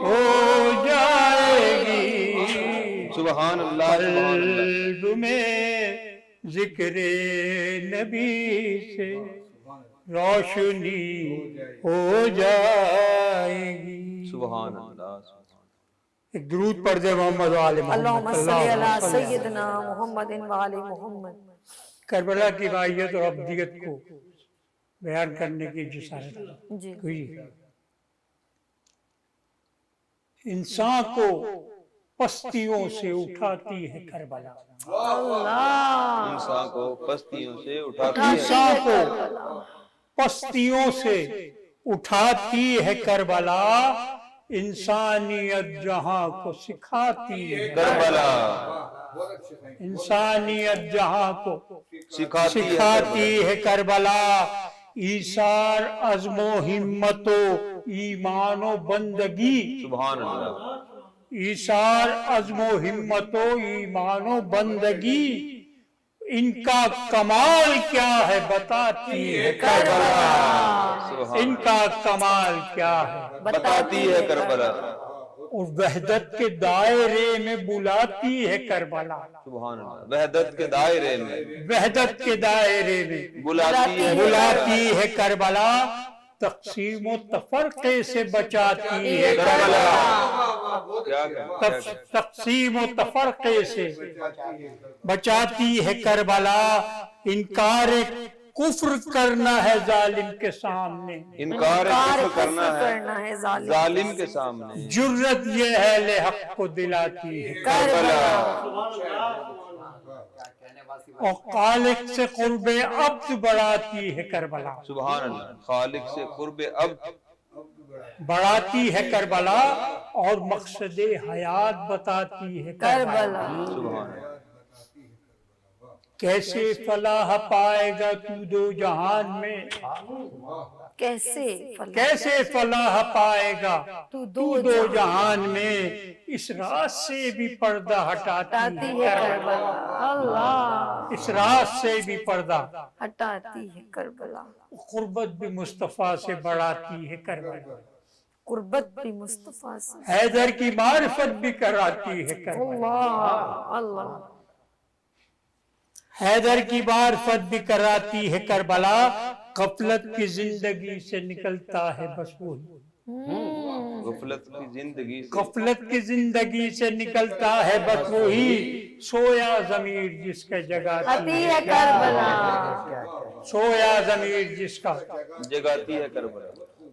[SPEAKER 8] ہو جائے گی،
[SPEAKER 4] سبحان اللہ،
[SPEAKER 8] قلب میں ذکر نبی سے روشنی ہو جائے گی۔
[SPEAKER 4] سبحان اللہ۔
[SPEAKER 8] ایک درود پڑھ دے محمد و آل محمد،
[SPEAKER 1] اللہم صلی علی سیدنا محمد و آل محمد۔
[SPEAKER 8] کربلا کی ماہیت اور ابدیت کو بیان کرنے کی جسارت
[SPEAKER 1] جی
[SPEAKER 8] ہوئی۔ انسان کو پستیوں سے اٹھاتی ہے کربلا،
[SPEAKER 1] اللہ،
[SPEAKER 4] انسان کو پستیوں سے اٹھاتی
[SPEAKER 8] انسان کو پستیوں سے اٹھاتی ہے کربلا، انسانیت جہاں کو سکھاتی ہے
[SPEAKER 4] کربلا،
[SPEAKER 8] انسانیت جہاں کو
[SPEAKER 4] سکھاتی
[SPEAKER 8] ہے کربلا، ایثار عزم و ہمت و ایمان و بندگی،
[SPEAKER 4] سبحان اللہ،
[SPEAKER 8] ایثار عزم و ہمت و ایمان و بندگی، ان کا کمال کیا ہے بتاتی ہے کربلا، ان کا کمال کیا ہے
[SPEAKER 4] بتاتی ہے کربلا،
[SPEAKER 8] اور وحدت کے دائرے میں بلاتی ہے کربلا،
[SPEAKER 4] سبحان اللہ، وحدت کے دائرے میں،
[SPEAKER 8] وحدت کے دائرے میں بلاتی ہے کربلا، تقسیم و تفرقے سے بچاتی ہے کربلا، تقسیم و تفرقے سے بچاتی ہے کربلا، انکار کفر کرنا ہے ظالم کے سامنے،
[SPEAKER 4] انکار کفر کرنا ہے ظالم کے سامنے،
[SPEAKER 8] جرت یہ اہل حق کو دلاتی ہے
[SPEAKER 4] کربلا،
[SPEAKER 9] اور خالق سے قرب عبد بڑھاتی ہے کربلا.
[SPEAKER 4] سبحان اللہ. خالق سے قرب عبد
[SPEAKER 9] بڑھاتی ہے کربلا اور مقصد حیات بتاتی ہے کربلا.
[SPEAKER 4] سبحان اللہ.
[SPEAKER 9] کیسے فلاح پائے گا تو دو جہان میں، کیسے فلاح پائے گا تو دو جہان میں، اس راز سے بھی پردہ ہٹاتی ہے کربلا.
[SPEAKER 1] اللہ
[SPEAKER 9] اس راز سے بھی پردہ
[SPEAKER 1] ہٹاتی ہے کربلا.
[SPEAKER 9] قربت بھی مصطفیٰ سے بڑھاتی ہے کربلا.
[SPEAKER 1] قربت بھی مصطفیٰ سے.
[SPEAKER 9] حیدر کی معرفت بھی کراتی ہے کربلا.
[SPEAKER 1] اللہ اللہ
[SPEAKER 9] حیدر کی معرفت بھی کراتی ہے کربلا. غفلت کی زندگی سے نکلتا ہے بس وہی.
[SPEAKER 4] غفلت کی زندگی سے
[SPEAKER 9] غفلت کی زندگی سے نکلتا ہے بس وہی. سویا ضمیر جس کا جگاتی ہے
[SPEAKER 1] کربلا.
[SPEAKER 9] سویا ضمیر جس کا
[SPEAKER 4] جگاتی ہے کربلا.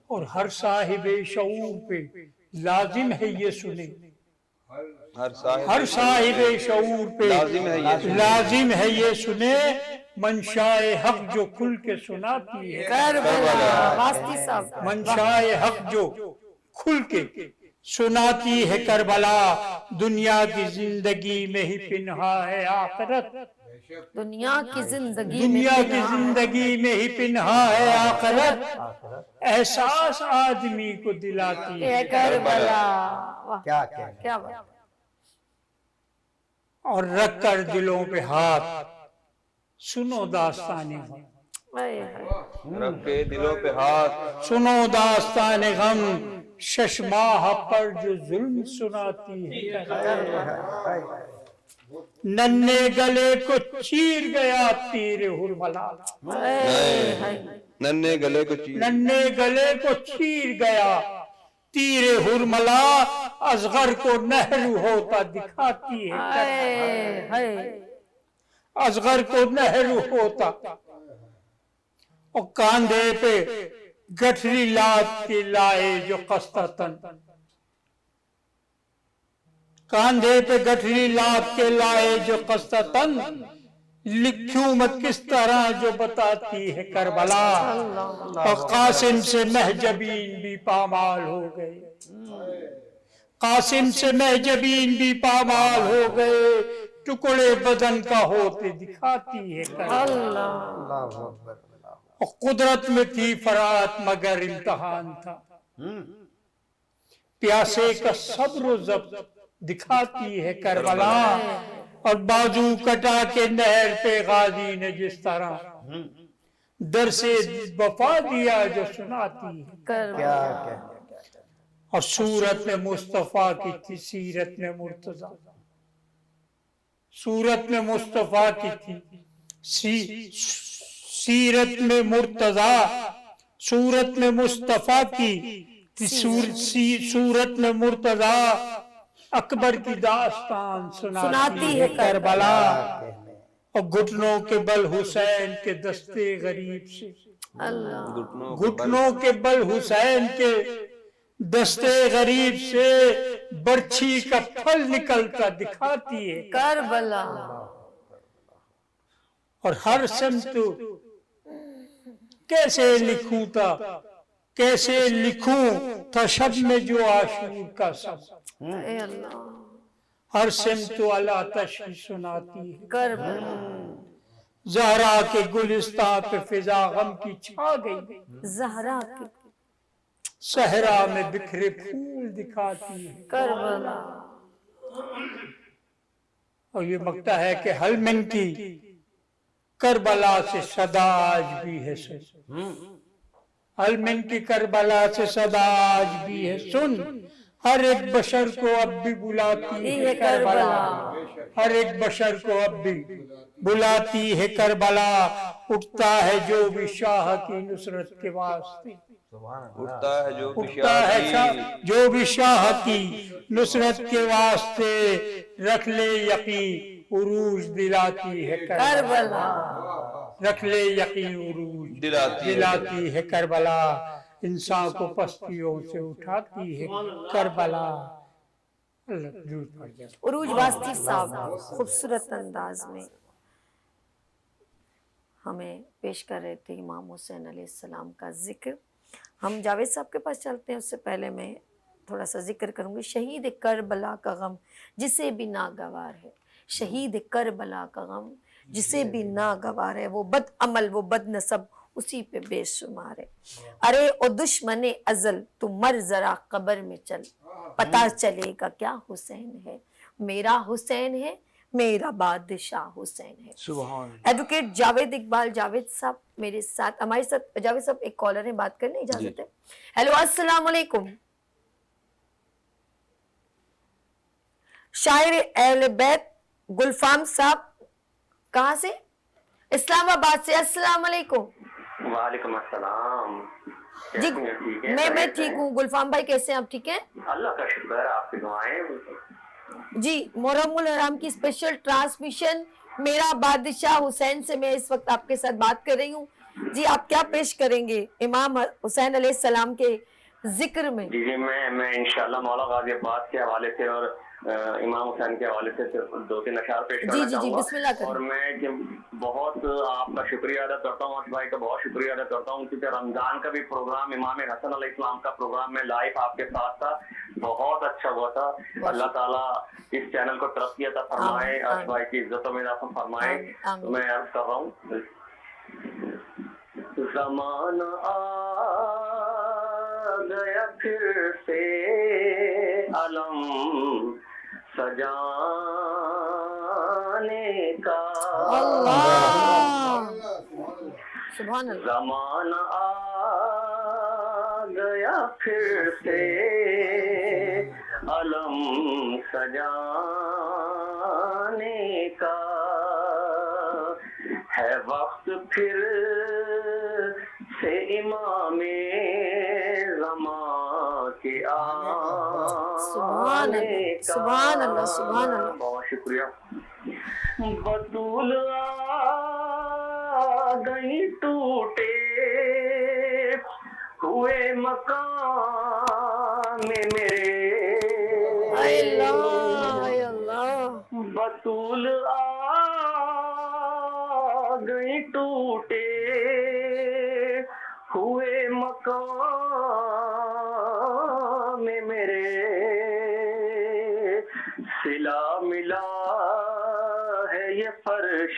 [SPEAKER 9] اور ہر صاحب شعور پہ لازم ہے یہ سنے. ہر صاحب شعور پہ لازم ہے یہ سنے. منشائے حق جو کھل کے سناتی ہے
[SPEAKER 1] کربلا.
[SPEAKER 9] منشائے حق جو کھل کے سناتی ہے کربلا. دنیا کی زندگی میں ہی پنہا ہے آخرت.
[SPEAKER 1] دنیا کی زندگی
[SPEAKER 9] دنیا کی زندگی میں ہی پنہا ہے آخرت. احساس آدمی کو دلاتی ہے
[SPEAKER 1] کربلا.
[SPEAKER 6] کیا
[SPEAKER 1] کیا بات.
[SPEAKER 9] اور رکھ کر دلوں پہ ہاتھ سنو داستان غم.
[SPEAKER 4] رکھ کے دلوں پہ ہاتھ
[SPEAKER 9] سنو داستان غم. شش ماہ پر جو ظلم سناتی ہے ننھے گلے کو چیر گیا تیر ہرملا.
[SPEAKER 4] ننھے گلے کو چیر
[SPEAKER 9] ننھے گلے کو چیر گیا تیر ہرملا. اصغر کو نہرو ہوتا دکھاتی ہے. اصغر کو نہرو ہوتا اور کاندھے پہ گٹھری لاد کے لائے جو قصہ تن. کاندھے پہ گٹھری لاد کے لائے جو قصہ تن. لکھوں میں کس طرح جو بتاتی ہے کربلا. اور قاسم سے محجبین بھی پامال ہو گئے. قاسم سے محجبین بھی پامال ہو گئے. ٹکڑے بدن کا ہوتے دکھاتی ہے کربلا. اور قدرت میں تھی فرات مگر امتحان تھا. پیاسے کا صبر و ضبط دکھاتی ہے کربلا. اور بازو کٹا کے نہر پہ غازی نے جس طرح در سے وفا دیا جو سناتی ہے
[SPEAKER 1] کربلا.
[SPEAKER 9] اور صورت میں مصطفیٰ کی تھی سیرت میں مرتضیٰ. صورت میں مصطفیٰ کی تھی سیرت میں مرتضیٰ. صورت میں مصطفیٰ کی صورت میں مرتضیٰ. اکبر کی داستان سناتی ہے کربلا. اور گھٹنوں کے بل حسین کے دستے غریب سے. گھٹنوں کے بل حسین کے دستے غریب سے برچھی کا پھل نکلتا دکھاتی ہے
[SPEAKER 1] کربلا. اور
[SPEAKER 9] ہر سمت کیسے لکھوں تھا شب میں جو عاشور کا سب.
[SPEAKER 1] اے اللہ.
[SPEAKER 9] ہر سمت اللہ تشریح سناتی ہے
[SPEAKER 1] کربلا.
[SPEAKER 9] زہرا کے گلستان پہ فضا غم کی چھا گئی.
[SPEAKER 1] زہرا کے
[SPEAKER 9] صحرا میں بکھرے پھول دکھاتی ہے
[SPEAKER 1] کربلا.
[SPEAKER 9] اور یہ مکتا ہے کہ حلمن کی کربلا سے صدا آج بھی ہے سن. حلمن کی کربلا سے صدا آج بھی ہے سن. ہر ایک بشر کو اب بھی بلاتی ہے کربلا. ہر ایک بشر کو اب بھی بلاتی ہے کربلا. اٹھتا ہے جو بھی شاہ کی نصرت کے واسطے.
[SPEAKER 4] اٹھتا ہے
[SPEAKER 9] جو بھی شاہ کی نصرت کے واسطے. رکھ لے یقین عروج دلاتی ہے کربلا. رکھ لے یقین عروج دلاتی ہے کربلا. انسان کو پستیوں سے اٹھاتی ہے کربلا.
[SPEAKER 1] عروج واسطی صاحب خوبصورت انداز میں ہمیں پیش کر رہے تھے امام حسین علیہ السلام کا ذکر. ہم جاوید صاحب کے پاس چلتے ہیں. اس سے پہلے میں تھوڑا سا ذکر کروں گی. شہید کربلا کا غم جسے بھی ناگوار ہے، شہید کربلا کا غم جسے بھی ناگوار ہے، وہ بد عمل وہ بد نسب اسی پہ بے شمار ہے. ارے او دشمن ازل تو مر ذرا قبر میں چل، پتہ چلے گا کیا حسین ہے، میرا حسین ہے، میرا بادشاہ حسین ہے. ایڈوکیٹ جاوید اقبال جاوید صاحب میرے ساتھ، ہمارے ساتھ جاوید صاحب ایک کالر ہیں، بات کرنے اجازت ہے؟ ہیلو السلام علیکم. شاعر اہل بیت گلفام صاحب کہاں سے؟ اسلام آباد سے. السلام علیکم.
[SPEAKER 5] وعلیکم السلام.
[SPEAKER 1] جی میں ٹھیک ہوں. گلفام بھائی کیسے ہیں آپ؟ ٹھیک ہیں؟
[SPEAKER 5] اللہ کا شکر ہے، آپ کی دعائیں.
[SPEAKER 1] جی محرم الحرام کی اسپیشل ٹرانسمیشن میرا بادشاہ حسین سے میں اس وقت آپ کے ساتھ بات کر رہی ہوں. جی آپ کیا پیش کریں گے امام حسین علیہ السلام کے ذکر میں؟
[SPEAKER 5] جی میں انشاءاللہ مولا غازی عباس کے حوالے سے اور امام حسین کے حوالے سے صرف 2-3 اشعار پیش کرنا چاہوں گا.
[SPEAKER 1] بسم اللہ کریں.
[SPEAKER 5] اور میں بہت آپ کا شکریہ ادا کرتا ہوں، بھائی کا بہت شکریہ ادا کرتا ہوں، کیونکہ رمضان کا بھی پروگرام امام حسن علیہ السلام کا پروگرام میں لائیو آپ کے ساتھ تھا، بہت اچھا ہوا تھا. اللہ تعالیٰ اس چینل کو ترقی عطا فرمائے، آج بھائی کی عزتوں میں اضافہ فرمائے. تو میں عرض کر رہا ہوں، زمانہ آ گیا پھر سے علم سجانے کا،
[SPEAKER 1] اللہ سبحان اللہ.
[SPEAKER 5] زمانہ آ گیا پھر سے علم سجانے کا، ہے وقت پھر سے امام زمان کے آنے کا.
[SPEAKER 1] سبحان اللہ سبحان اللہ.
[SPEAKER 5] بہت شکریہ. بطول آ گئی ٹوٹے ہوئے مقام میں میرے،
[SPEAKER 1] اے اللہ اے اللہ.
[SPEAKER 5] بطول آ گئی ٹوٹے ہوئے مقام میں میرے، صلہ ملا ہے یہ فرش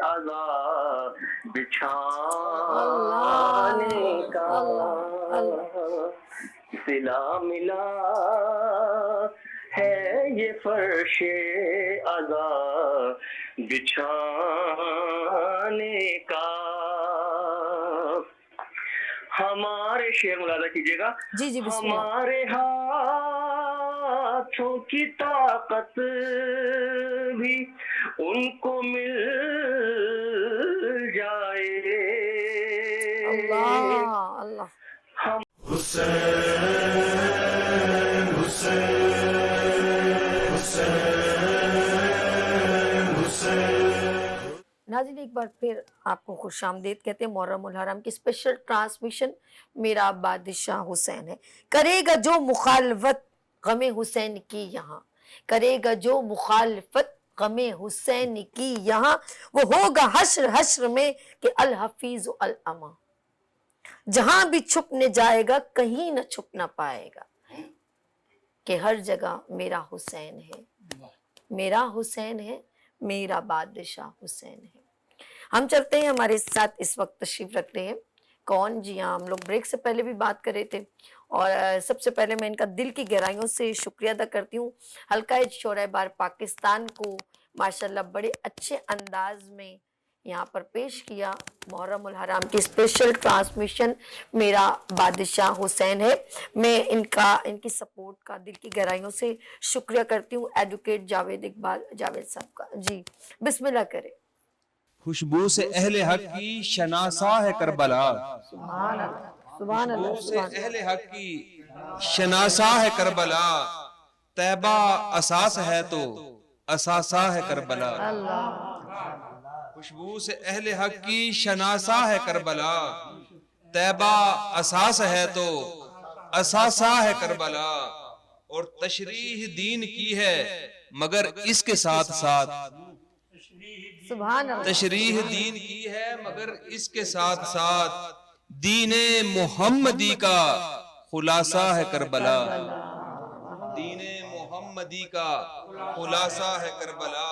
[SPEAKER 5] عذاب بچھانے کا، صلہ ملا ہے یہ فرش عذاب بچھانے کا. ہمارے شعر ملاحظہ کیجیے گا.
[SPEAKER 1] جی جی بسم اللہ.
[SPEAKER 5] ہمارے ہاتھوں کی طاقت بھی ان کو مل جائے.
[SPEAKER 1] اللہ اللہ. ناظرین ایک بار پھر آپ کو خوش آمدید کہتے ہیں. محرم الحرام کی اسپیشل ٹرانسمیشن میرا بادشاہ حسین ہے. کرے گا جو مخالفت غم حسین کی یہاں، کرے گا جو مخالفت غم حسین کی یہاں، وہ ہوگا حشر حشر میں کہ الحفیظ الاما. جہاں بھی چھپنے جائے گا کہیں نہ چھپ نہ پائے گا، کہ ہر جگہ میرا حسین ہے، میرا حسین ہے، میرا بادشاہ حسین ہے. ہم چلتے ہیں. ہمارے ساتھ اس وقت تشریف رکھ رہے ہیں کون؟ جی ہاں ہم لوگ بریک سے پہلے بھی بات کر رہے تھے، اور سب سے پہلے میں ان کا دل کی گہرائیوں سے شکریہ ادا کرتی ہوں. حلقہ شورائے بار پاکستان کو ماشاءاللہ بڑے اچھے انداز میں یہاں پر پیش کیا. محرم الحرام کی اسپیشل ٹرانسمیشن میرا بادشاہ حسین ہے. میں ان کی سپورٹ کا دل کی گہرائیوں سے شکریہ کرتی ہوں ایڈوکیٹ جاوید اقبال جاوید صاحب کا. جی بسم اللہ کرے.
[SPEAKER 4] خوشبو سے اہل حق کی شناسا ہے کربلا،
[SPEAKER 1] سبحان اللہ سبحان اللہ.
[SPEAKER 4] خوشبو سے اہل حق کی شناسا ہے کربلا، طیبہ اساس ہے تو اساسا ہے کربلا. خوشبو سے اہل حق کی شناسا ہے کربلا، طیبہ اساس ہے تو اساسا ہے کربلا. اور تشریح دین کی ہے مگر اس کے ساتھ ساتھ
[SPEAKER 1] سبحان اللہ.
[SPEAKER 4] تشریح دین کی ہے مگر اس کے ساتھ ساتھ دین محمدی کا خلاصہ ہے کربلا. دین محمدی کا خلاصہ ہے کربلا،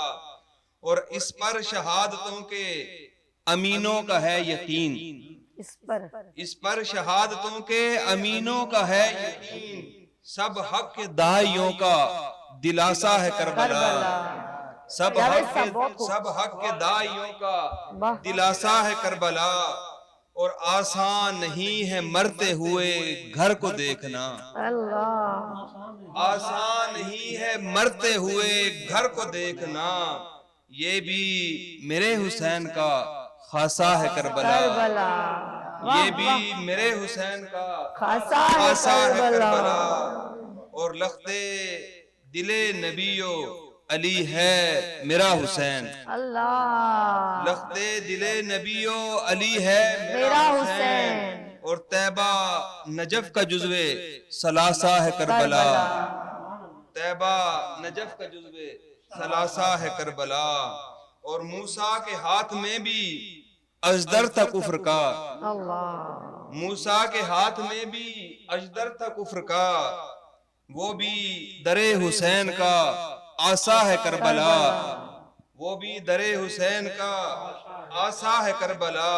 [SPEAKER 4] اور اس پر شہادتوں کے امینوں کا ہے یقین. اس پر شہادتوں کے امینوں کا ہے یقین. سب حق کے داعیوں کا دلاسا ہے کربلا. سب حق کے داعیوں کا دلاسا ہے کربلا. اور آسان نہیں ہے مرتے ہوئے گھر کو دیکھنا. آسان نہیں ہے مرتے ہوئے گھر کو دیکھنا. یہ بھی میرے حسین کا خاصہ ہے کربلا. یہ بھی میرے حسین کا خاصہ ہے کربلا. اور لختے دل نبیو علی ہے میرا حسین.
[SPEAKER 1] اللہ.
[SPEAKER 4] لختے دل نبیو علی ہے میرا حسین. اور طیبہ نجف کا جزوے ثلاثہ ہے کربلا. طیبہ نجف کا جزوے ثلاثہ ہے کربلا. اور موسیٰ کے ہاتھ میں بھی اجدر تھا کفر کا. موسیٰ کے ہاتھ میں بھی اجدر تھا کفر کا. وہ بھی در حسین کا آسا ہے کربلا. وہ بھی در حسین کا آسا ہے کربلا.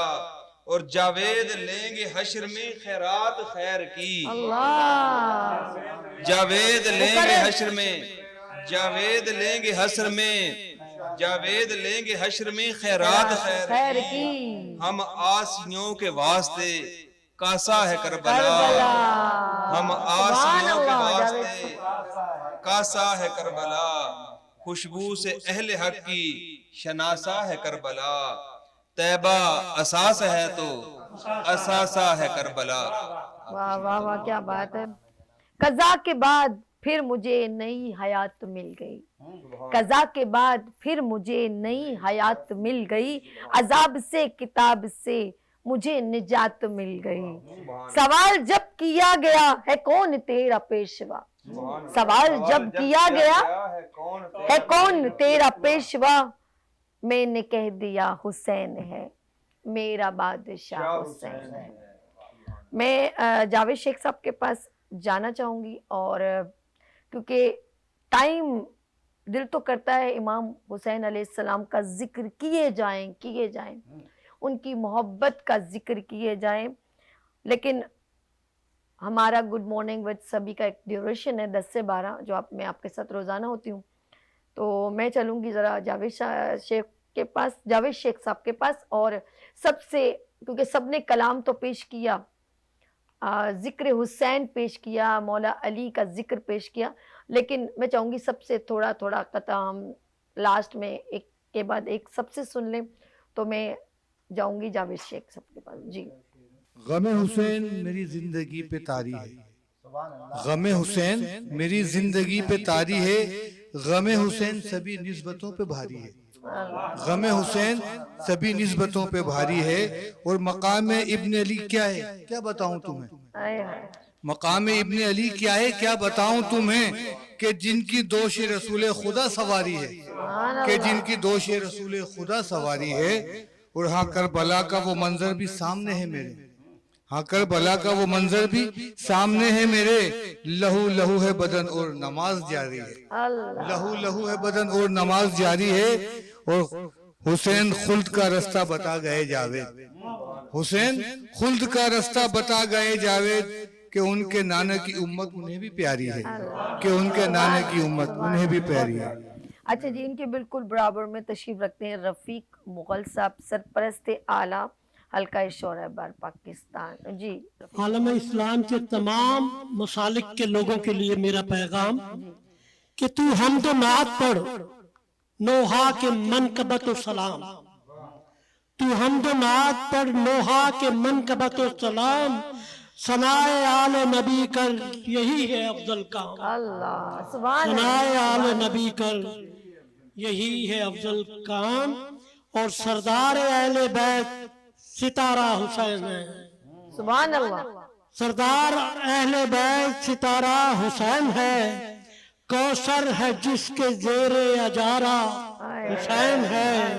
[SPEAKER 4] اور جاوید لیں گے حشر میں خیرات خیر کی. جاوید لیں گے حشر میں، جاوید لیں گے حشر میں، جاوید لیں گے حشر میں خیرات خیر کی. ہم آسیوں کے واسطے کاسا ہے کربلا. ہم آسیوں کے واسطے کاسا ہے کربلا. خوشبو سے اہل حق کی شناسا ہے کربلا. طیبہ اساس ہے تو اساسا ہے کربلا.
[SPEAKER 1] واہ واہ واہ، کیا بات ہے. قضا کے بعد پھر مجھے نئی حیات مل گئی. قضا کے بعد پھر مجھے نئی حیات مل گئی. عذاب سے کتاب سے مجھے نجات مل گئی. سوال جب کیا گیا ہے کون تیرا پیشوا. سوال جب کیا گیا ہے کون تیرا پیشوا. میں نے کہہ دیا حسین ہے میرا بادشاہ حسین ہے. میں جاوید شیخ صاحب کے پاس جانا چاہوں گی، اور کیونکہ ٹائم دل تو کرتا ہے امام حسین علیہ السلام کا ذکر کیے جائیں، ان کی محبت کا ذکر کیے جائیں. لیکن ہمارا گڈ مارننگ وتھ سبھی کا ایک ڈیوریشن ہے 10 سے 12 جو میں آپ کے ساتھ روزانہ ہوتی ہوں. تو میں چلوں گی ذرا جاوید شیخ کے پاس، جاوید شیخ صاحب کے پاس. اور سب سے، کیونکہ سب نے کلام تو پیش کیا، ذکر حسین پیش کیا، مولا علی کا ذکر پیش کیا، لیکن میں چاہوں گی سب سے تھوڑا تھوڑا قطع ہم لاسٹ میں ایک کے بعد ایک سب سے سن لیں. تو میں جاؤں گی جاوید شیخ صاحب کے پاس. جی.
[SPEAKER 7] غم حسین میری زندگی پہ طاری ہے. غم حسین میری زندگی پہ طاری ہے. غم حسین سبھی نسبتوں پہ بھاری ہے. غم حسین سبھی نسبتوں پہ بھاری ہے. اور مقام ابن علی کیا ہے کیا بتاؤں تمہیں. مقام ابن علی کیا ہے کیا بتاؤں تمہیں. کہ جن کی دوش رسول خدا سواری ہے، کہ جن کی دوش رسول خدا سواری ہے. اور ہاں کربلا کا وہ منظر بھی سامنے ہے میرے. ہاں کربلا کا وہ منظر بھی سامنے ہے میرے. لہو لہو ہے بدن اور نماز جاری ہے. لہو لہو ہے بدن اور نماز جاری ہے. اور حسین خلد کا رستہ بتا گئے جاوید. حسین خلد کا رستہ بتا گئے جاوید. کہ ان کے نانا کی امت انہیں بھی پیاری ہے. کہ ان کے نانا کی امت انہیں بھی پیاری ہے.
[SPEAKER 1] اچھا جی، ان کے بالکل برابر میں تشریف رکھتے ہیں رفیق مغل صاحب، سرپرست اعلیٰ حلقہ شورا بار پاکستان. جی.
[SPEAKER 2] عالم اسلام کے تمام مسالک کے لوگوں کے لیے میرا پیغام کہ تو حمد و نعت پڑھ، نوحہ کے منقبت و سلام. تو حمد و نعت پڑھ، نوحہ کے منقبت و سلام. ثنائے آل نبی کر، یہی ہے افضل کام.
[SPEAKER 1] اللہ سبحان
[SPEAKER 2] ثنائے آل نبی کر، یہی ہے افضل کام. اور سردار اہل بیت ستارہ حسین ہے.
[SPEAKER 1] سبحان اللہ.
[SPEAKER 2] سردار اہل بیت ستارہ حسین ہے. کوثر ہے جس کے زیر اجارہ حسین ہے.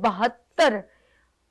[SPEAKER 1] 72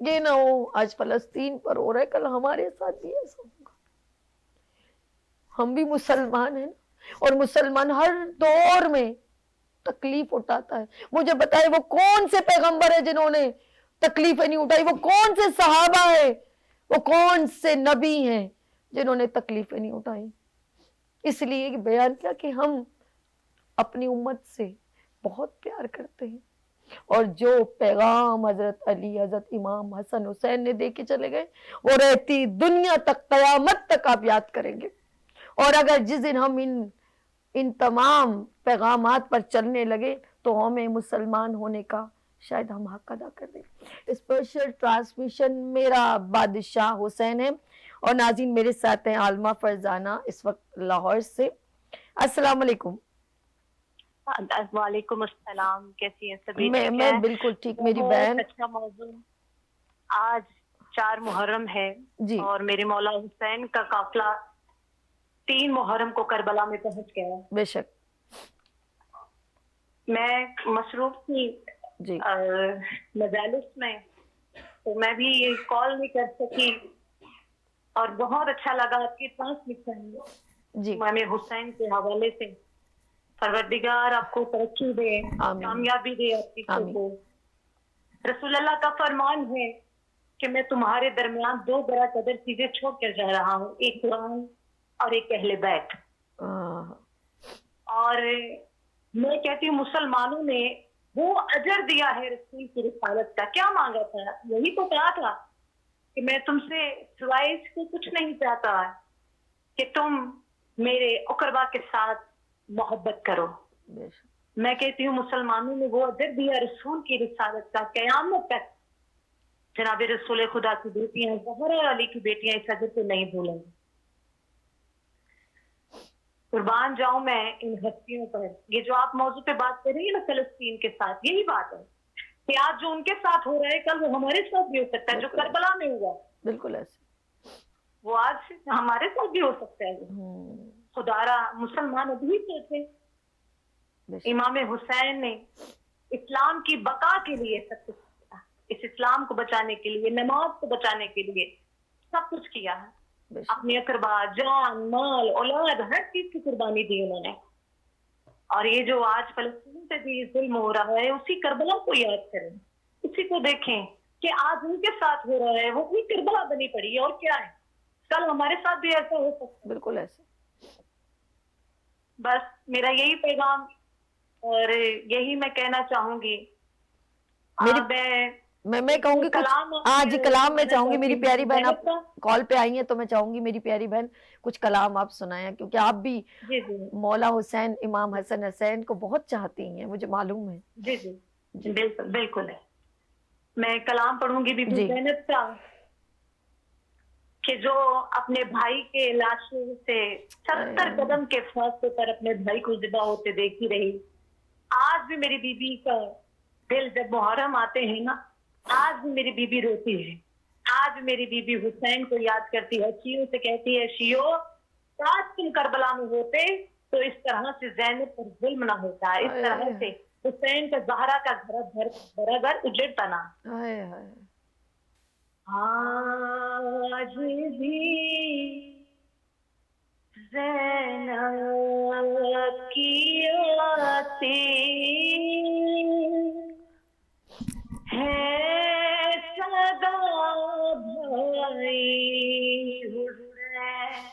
[SPEAKER 1] یہ نہ ہو آج فلسطین پر ہو رہا ہے کل ہمارے ساتھ بھی ایسا ہوگا. ہم بھی مسلمان ہیں اور مسلمان ہر دور میں تکلیف اٹھاتا ہے. مجھے بتائے وہ کون سے پیغمبر ہیں جنہوں نے تکلیفیں نہیں اٹھائی؟ وہ کون سے صحابہ ہیں؟ وہ کون سے نبی ہیں جنہوں نے تکلیفیں نہیں اٹھائی؟ اس لیے بیان کیا کہ ہم اپنی امت سے بہت پیار کرتے ہیں اور جو پیغام حضرت علی، حضرت امام حسن حسین نے دے کے چلے گئے وہ رہتی دنیا تک، قیامت تک آپ یاد کریں گے. اور اگر جس دن ہم ان تمام پیغامات پر چلنے لگے تو ہمیں مسلمان ہونے کا شاید ہم حق ادا کر دیں. اسپیشل ٹرانسمیشن میرا بادشاہ حسین ہے اور ناظرین میرے ساتھ ہیں عالمہ فرزانہ اس وقت لاہور سے. السلام علیکم.
[SPEAKER 10] وعلیکم السلام. کیسی ہیں سبھی؟
[SPEAKER 1] میں بالکل ٹھیک. میری بہن،
[SPEAKER 10] اچھا موضوع. آج 4 محرم ہے
[SPEAKER 1] جی،
[SPEAKER 10] اور میرے مولا حسین کا قافلہ 3 محرم کو کربلا میں پہنچ گیا.
[SPEAKER 1] بے شک.
[SPEAKER 10] میں مصروف تھی
[SPEAKER 1] جی
[SPEAKER 10] مجالس میں تو میں بھی کال نہیں کر سکی اور بہت اچھا لگا آپ کی ٹرانسمیشن
[SPEAKER 1] جی.
[SPEAKER 10] امام حسین کے حوالے سے. پروردگار آپ کو ترقی دے،
[SPEAKER 1] آمین.
[SPEAKER 10] کامیابی دے آپ کی
[SPEAKER 1] آمین.
[SPEAKER 10] کو. رسول اللہ کا فرمان ہے کہ میں تمہارے درمیان 2 برا قدر چیزیں چھوڑ کر جا رہا ہوں، ایک قرآن اور ایک اہل بیت. اور میں کہتی ہوں مسلمانوں نے وہ اجر دیا ہے رسول کی رسالت کا. کیا مانگا تھا؟ یہی تو کہا تھا کہ میں تم سے سوائے اس کو کچھ نہیں چاہتا کہ تم میرے اقربا کے ساتھ محبت کرو. میں کہتی ہوں مسلمانوں نے وہ اجر دیا رسول کی رسالت کا. قیامت تک جناب رسول خدا کی بیٹیاں، زہرا علی کی بیٹیاں اس اجر کو نہیں بھولیں گی. قربان جاؤں میں ان ہستیوں پر. یہ جو آپ موضوع پہ بات کر رہی ہیں نا فلسطین کے ساتھ، یہی بات ہے کہ آج جو ان کے ساتھ ہو رہا ہے کل وہ ہمارے ساتھ بھی ہو سکتا ہے. جو کربلا میں ہوا
[SPEAKER 1] بالکل ایسے
[SPEAKER 10] وہ آج ہمارے ساتھ بھی ہو سکتا ہے. خدارا مسلمان ابھی سوچے امام حسین نے اسلام کی بقا کے لیے سب کچھ کیا. اس اسلام کو بچانے کے لیے، نماز کو بچانے کے لیے سب کچھ کیا ہے. اپنی اقربا، جان، مال، اولاد، ہر چیز کی قربانی دی انہوں نے. اور یہ جو آج فلسطین سے بھی ظلم ہو رہا ہے اسی کربلا کو یاد کریں، اسی کو دیکھیں کہ آج ان کے ساتھ ہو رہا ہے وہ بھی کربلا بنی پڑی ہے. اور کیا ہے، کل ہمارے ساتھ بھی ایسا ہو سکتا ہے.
[SPEAKER 1] بالکل ایسے.
[SPEAKER 10] بس میرا یہی پیغام اور یہی میں کہنا چاہوں گی.
[SPEAKER 1] میں کہوں گی کچھ کلام میں چاہوں گی. میری پیاری بہن آپ کال پہ آئی ہیں تو میں چاہوں گی میری پیاری بہن کچھ کلام آپ سنائیں، کیونکہ آپ بھی مولا حسین امام حسن حسین کو بہت چاہتی ہیں، مجھے معلوم ہے.
[SPEAKER 10] جی جی بالکل بالکل. میں کلام پڑھوں گی بی بی زینب کا کہ جو اپنے بھائی کے لاشوں سے 70 قدم کے فاصلے پر اپنے بھائی کو ذبح ہوتے دیکھی رہی. آج بھی میری بی بی کا دل جب محرم آتے ہیں نا، آج بھی میری بی بی روتی ہے. آج بھی میری بی بی حسین کو یاد کرتی ہے. شیعوں سے کہتی ہے شیعوں کاش تم کربلا میں ہوتے تو اس طرح سے زینب پر ظلم نہ ہوتا، اس طرح سے حسین کا زہرا کا گھر اجڑتا نہ. آج بھی زینب کی آتی ہے صدا بھائی حسین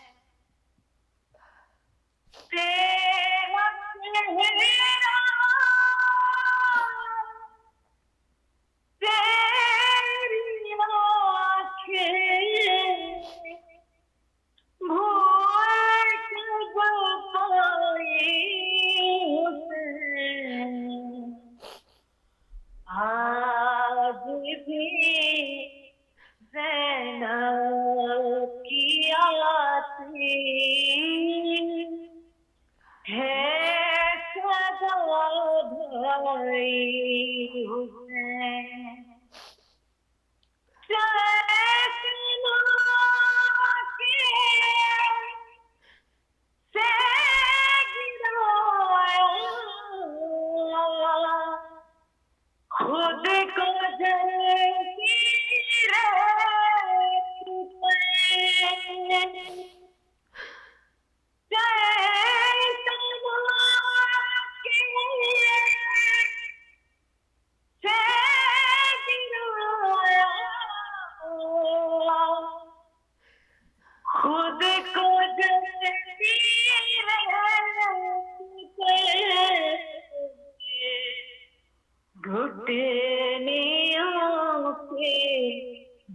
[SPEAKER 10] تیرا چہرہ تیری آنکھیں بھول کے جو پائی حسین آج بھی زینب کی آتی ہے صدا بھائی حسین. خود کو جلتی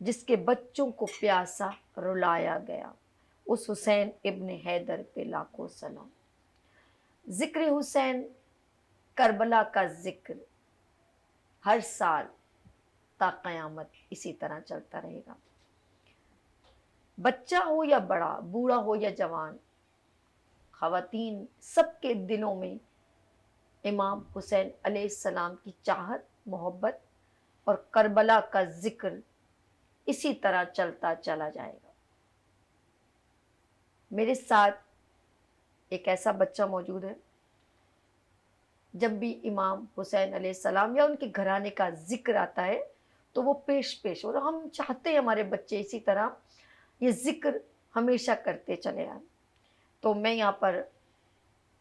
[SPEAKER 1] جس کے بچوں کو پیاسا رلایا گیا، اس حسین ابن حیدر پہ لاکھوں سلام۔ ذکر حسین، کربلا کا ذکر ہر سال تا قیامت اسی طرح چلتا رہے گا۔ بچہ ہو یا بڑا، بوڑھا ہو یا جوان، خواتین، سب کے دلوں میں امام حسین علیہ السلام کی چاہت، محبت اور کربلا کا ذکر اسی طرح چلتا چلا جائے گا۔ میرے ساتھ ایک ایسا بچہ موجود ہے، جب بھی امام حسین علیہ السلام یا ان کے گھرانے کا ذکر آتا ہے تو وہ پیش اور ہم چاہتے ہیں ہمارے بچے اسی طرح یہ ذکر ہمیشہ کرتے چلے آئیں۔ تو میں یہاں پر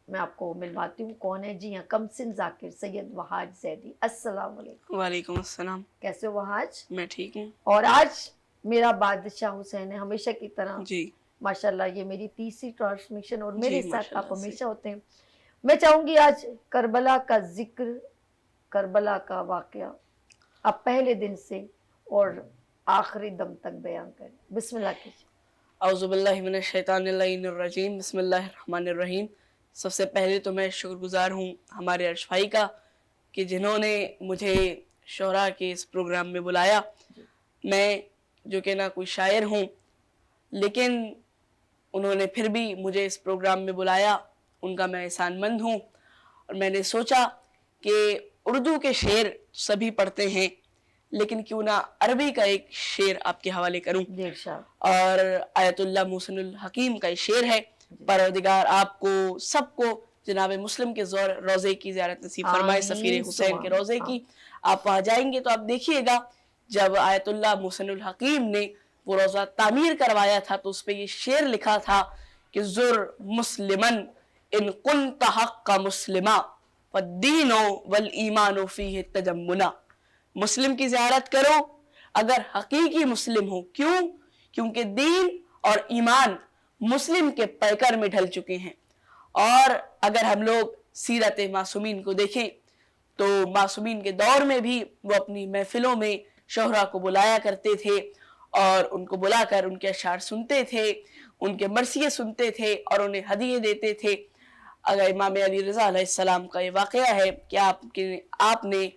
[SPEAKER 1] میں آپ کو ملواتی ہوں، کون ہے؟ جی ہاں، کم سن ذاکر سید وہاج زیدی۔ السلام علیکم۔
[SPEAKER 11] وعلیکم السلام۔
[SPEAKER 1] کیسے ہو وہاج؟
[SPEAKER 11] میں ٹھیک ہوں۔
[SPEAKER 1] اور آج میرا بادشاہ حسین ہے، ہمیشہ کی طرح
[SPEAKER 11] جی
[SPEAKER 1] ماشاءاللہ یہ میری تیسری ٹرانسمیشن اور میرے
[SPEAKER 11] جی،
[SPEAKER 1] ساتھ آپ
[SPEAKER 11] ماشاءاللہ
[SPEAKER 1] ہمیشہ ہوتے ہیں۔ میں چاہوں گی آج کربلا کا ذکر، کربلا کا واقعہ آپ پہلے دن سے اور آخری دم تک بیان کریں۔ بسم اللہ کیجیے۔
[SPEAKER 11] اعوذ باللہ من الشیطان اللعین الرجیم، بسم اللہ الرحمن الرحیم۔ سب سے پہلے تو میں شکر گزار ہوں ہمارے عرش بھائی کا کہ جنہوں نے مجھے شعراء کے اس پروگرام میں بلایا۔ میں جو کہ نہ کوئی شاعر ہوں، لیکن انہوں نے پھر بھی مجھے اس پروگرام میں بلایا، ان کا میں احسان مند ہوں۔ اور میں نے سوچا کہ اردو کے شعر سبھی پڑھتے ہیں، لیکن کیوں نہ عربی کا ایک شعر آپ کے حوالے کروں۔ اور آیت اللہ محسن الحکیم کا ایک شعر ہے، پروردگار آپ کو سب کو جناب مسلم کے روزے کی زیارت نصیب فرمائے، سفیر حسین کے روزے کی۔ آپ وہاں جائیں گے تو آپ دیکھیے گا جب آیت اللہ محسن الحکیم نے وہ روزہ تعمیر کروایا تھا تو اس پہ یہ شعر لکھا تھا کہ زر مسلمن ان کنت حق مسلما والدین والایمان فیہ تجمنا۔ مسلم کی زیارت کرو اگر حقیقی مسلم ہو۔ کیوں؟ کیونکہ دین اور ایمان مسلم کے پیکر میں ڈھل چکے ہیں۔ اور اگر ہم لوگ سیرت معصومین کو دیکھیں تو معصومین کے دور میں بھی وہ اپنی محفلوں میں شہرا کو بلایا کرتے تھے اور ان کو بلا کر ان کے اشعار سنتے تھے، ان کے مرثیے سنتے تھے اور انہیں ہدیے دیتے تھے۔ اگر امام علی رضا علیہ السلام کا یہ واقعہ ہے کہ آپ نے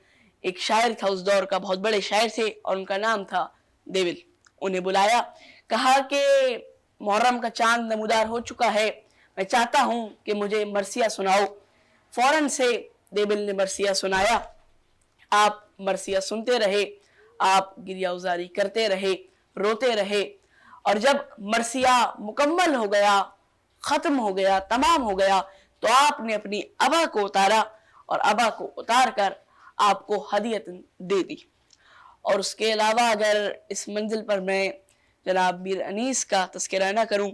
[SPEAKER 11] ایک شاعر تھا اس دور کا، بہت بڑے شاعر تھے اور ان کا نام تھا دیول، انہیں بلایا، کہا کہ محرم کا چاند نمودار ہو چکا ہے، میں چاہتا ہوں کہ مجھے مرثیہ سناؤ۔ فوراً سے دیول نے مرثیہ سنایا۔ آپ مرثیہ سنتے رہے، آپ گریہ ازاری کرتے رہے، روتے رہے، اور جب مرثیہ مکمل ہو گیا، ختم ہو گیا، تمام ہو گیا، تو آپ نے اپنی ابا کو اتارا اور ابا کو اتار کر آپ کو ہدیت دے دی۔ اور اس کے علاوہ اگر اس منزل پر میں جناب میر انیس کا تذکرہ نہ کروں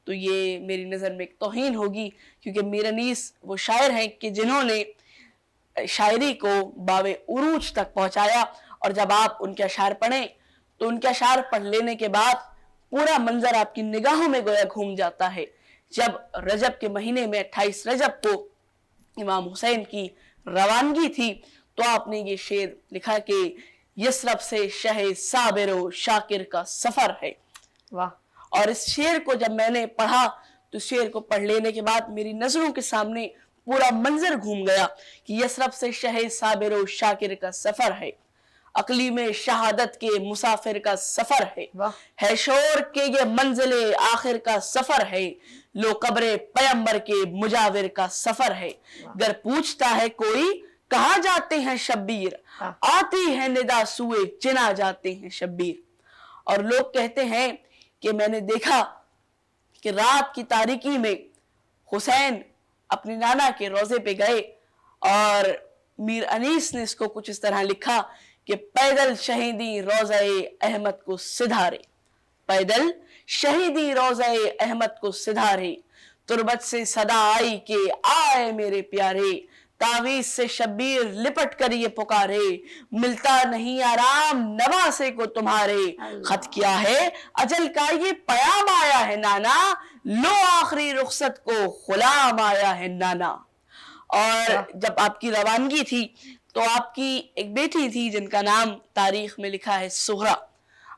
[SPEAKER 11] تو یہ میری نظر میں ایک توہین ہوگی، کیونکہ میر انیس وہ شاعر ہیں کہ جنہوں نے شاعری کو باب عروج تک پہنچایا، اور جب آپ ان کے اشعار پڑھیں تو ان کے اشعار پڑھ لینے کے بعد پورا منظر آپ کی نگاہوں میں گویا گھوم جاتا ہے۔ جب رجب کے مہینے میں 28 رجب کو امام حسین کی روانگی تھی تو آپ نے یہ شعر لکھا کہ یثرب سے شہ صابر و شاکر کا سفر ہے۔
[SPEAKER 1] واہ!
[SPEAKER 11] اور اس شعر کو جب میں نے پڑھا تو اس شعر کو پڑھ لینے کے بعد میری نظروں کے سامنے پورا منظر گھوم گیا کہ یثرب سے شہ صابر و شاکر کا سفر ہے، اقلیم شہادت کے مسافر کا سفر ہے شور کے یہ منزل آخر کا سفر ہے، لو قبر پیمبر کے مجاور کا سفر ہے۔ گر پوچھتا ہے کوئی کہاں جاتے ہیں شبیر، آتی ہے ندا سوئے چنا جاتے ہیں شبیر۔ اور لوگ کہتے ہیں کہ میں نے دیکھا کہ رات کی تاریکی میں حسین اپنی نانا کے روزے پہ گئے، اور میر انیس نے اس کو کچھ اس طرح لکھا کہ پیدل شہیدی روزہ احمد کو سدھارے، پیدل شہیدی روزہ احمد کو سدھارے، تربت سے صدا آئی کہ آئے میرے پیارے، تعویذ سے شبیر لپٹ کر یہ پکارے، ملتا نہیں آرام نواسے کو تمہارے، خط کیا ہے اجل کا یہ پیام آیا ہے نانا، لو آخری رخصت کو غلام آیا ہے نانا۔ اور جب آپ کی روانگی تھی تو آپ کی ایک بیٹی تھی جن کا نام تاریخ میں لکھا ہے سہرا۔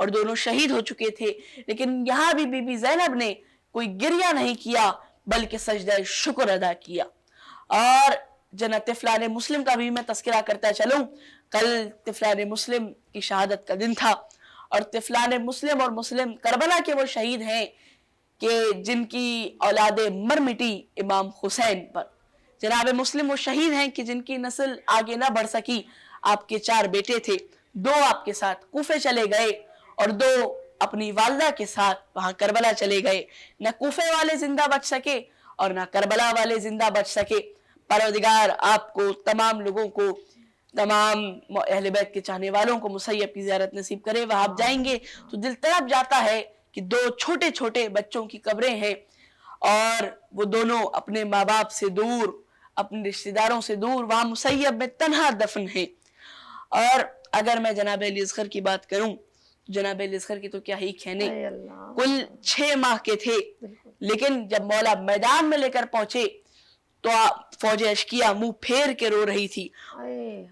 [SPEAKER 11] اور دونوں شہید ہو چکے تھے، لیکن یہاں بھی بی بی زینب نے کوئی گریہ نہیں کیا بلکہ سجدہ شکر ادا کیا۔ اور جناب طفلان مسلم کا بھی میں تذکرہ کرتا چلوں، کل طفلان مسلم کی شہادت کا دن تھا، اور طفلان مسلم اور مسلم کربلا کے وہ شہید ہیں کہ جن کی اولاد مر مٹی امام حسین پر۔ جناب مسلم وہ شہید ہیں کہ جن کی نسل آگے نہ بڑھ سکی۔ آپ کے 4 بیٹے تھے، 2 آپ کے ساتھ کوفے چلے گئے اور 2 اپنی والدہ کے ساتھ وہاں کربلا چلے گئے۔ نہ کوفے والے زندہ بچ سکے اور نہ کربلا والے زندہ بچ سکے۔ پروردگار آپ کو، تمام لوگوں کو، تمام اہل بیت کے چاہنے والوں کو مسیب کی زیارت نصیب کرے۔ وہاں آپ جائیں گے تو دل تڑپ جاتا ہے کہ 2 چھوٹے چھوٹے بچوں کی قبریں ہیں اور وہ دونوں اپنے ماں باپ سے دور، اپنے رشتہ داروں سے دور، وہاں مسیب میں تنہا دفن ہے۔ اور اگر میں جناب علی اصغر کی بات کروں، جناب علی اصغر کی تو کیا ہی کہنے، کل 6 ماہ کے تھے، لیکن جب مولا میدان میں لے کر پہنچے تو فوج اشکیہ منہ پھیر کے رو رہی تھی۔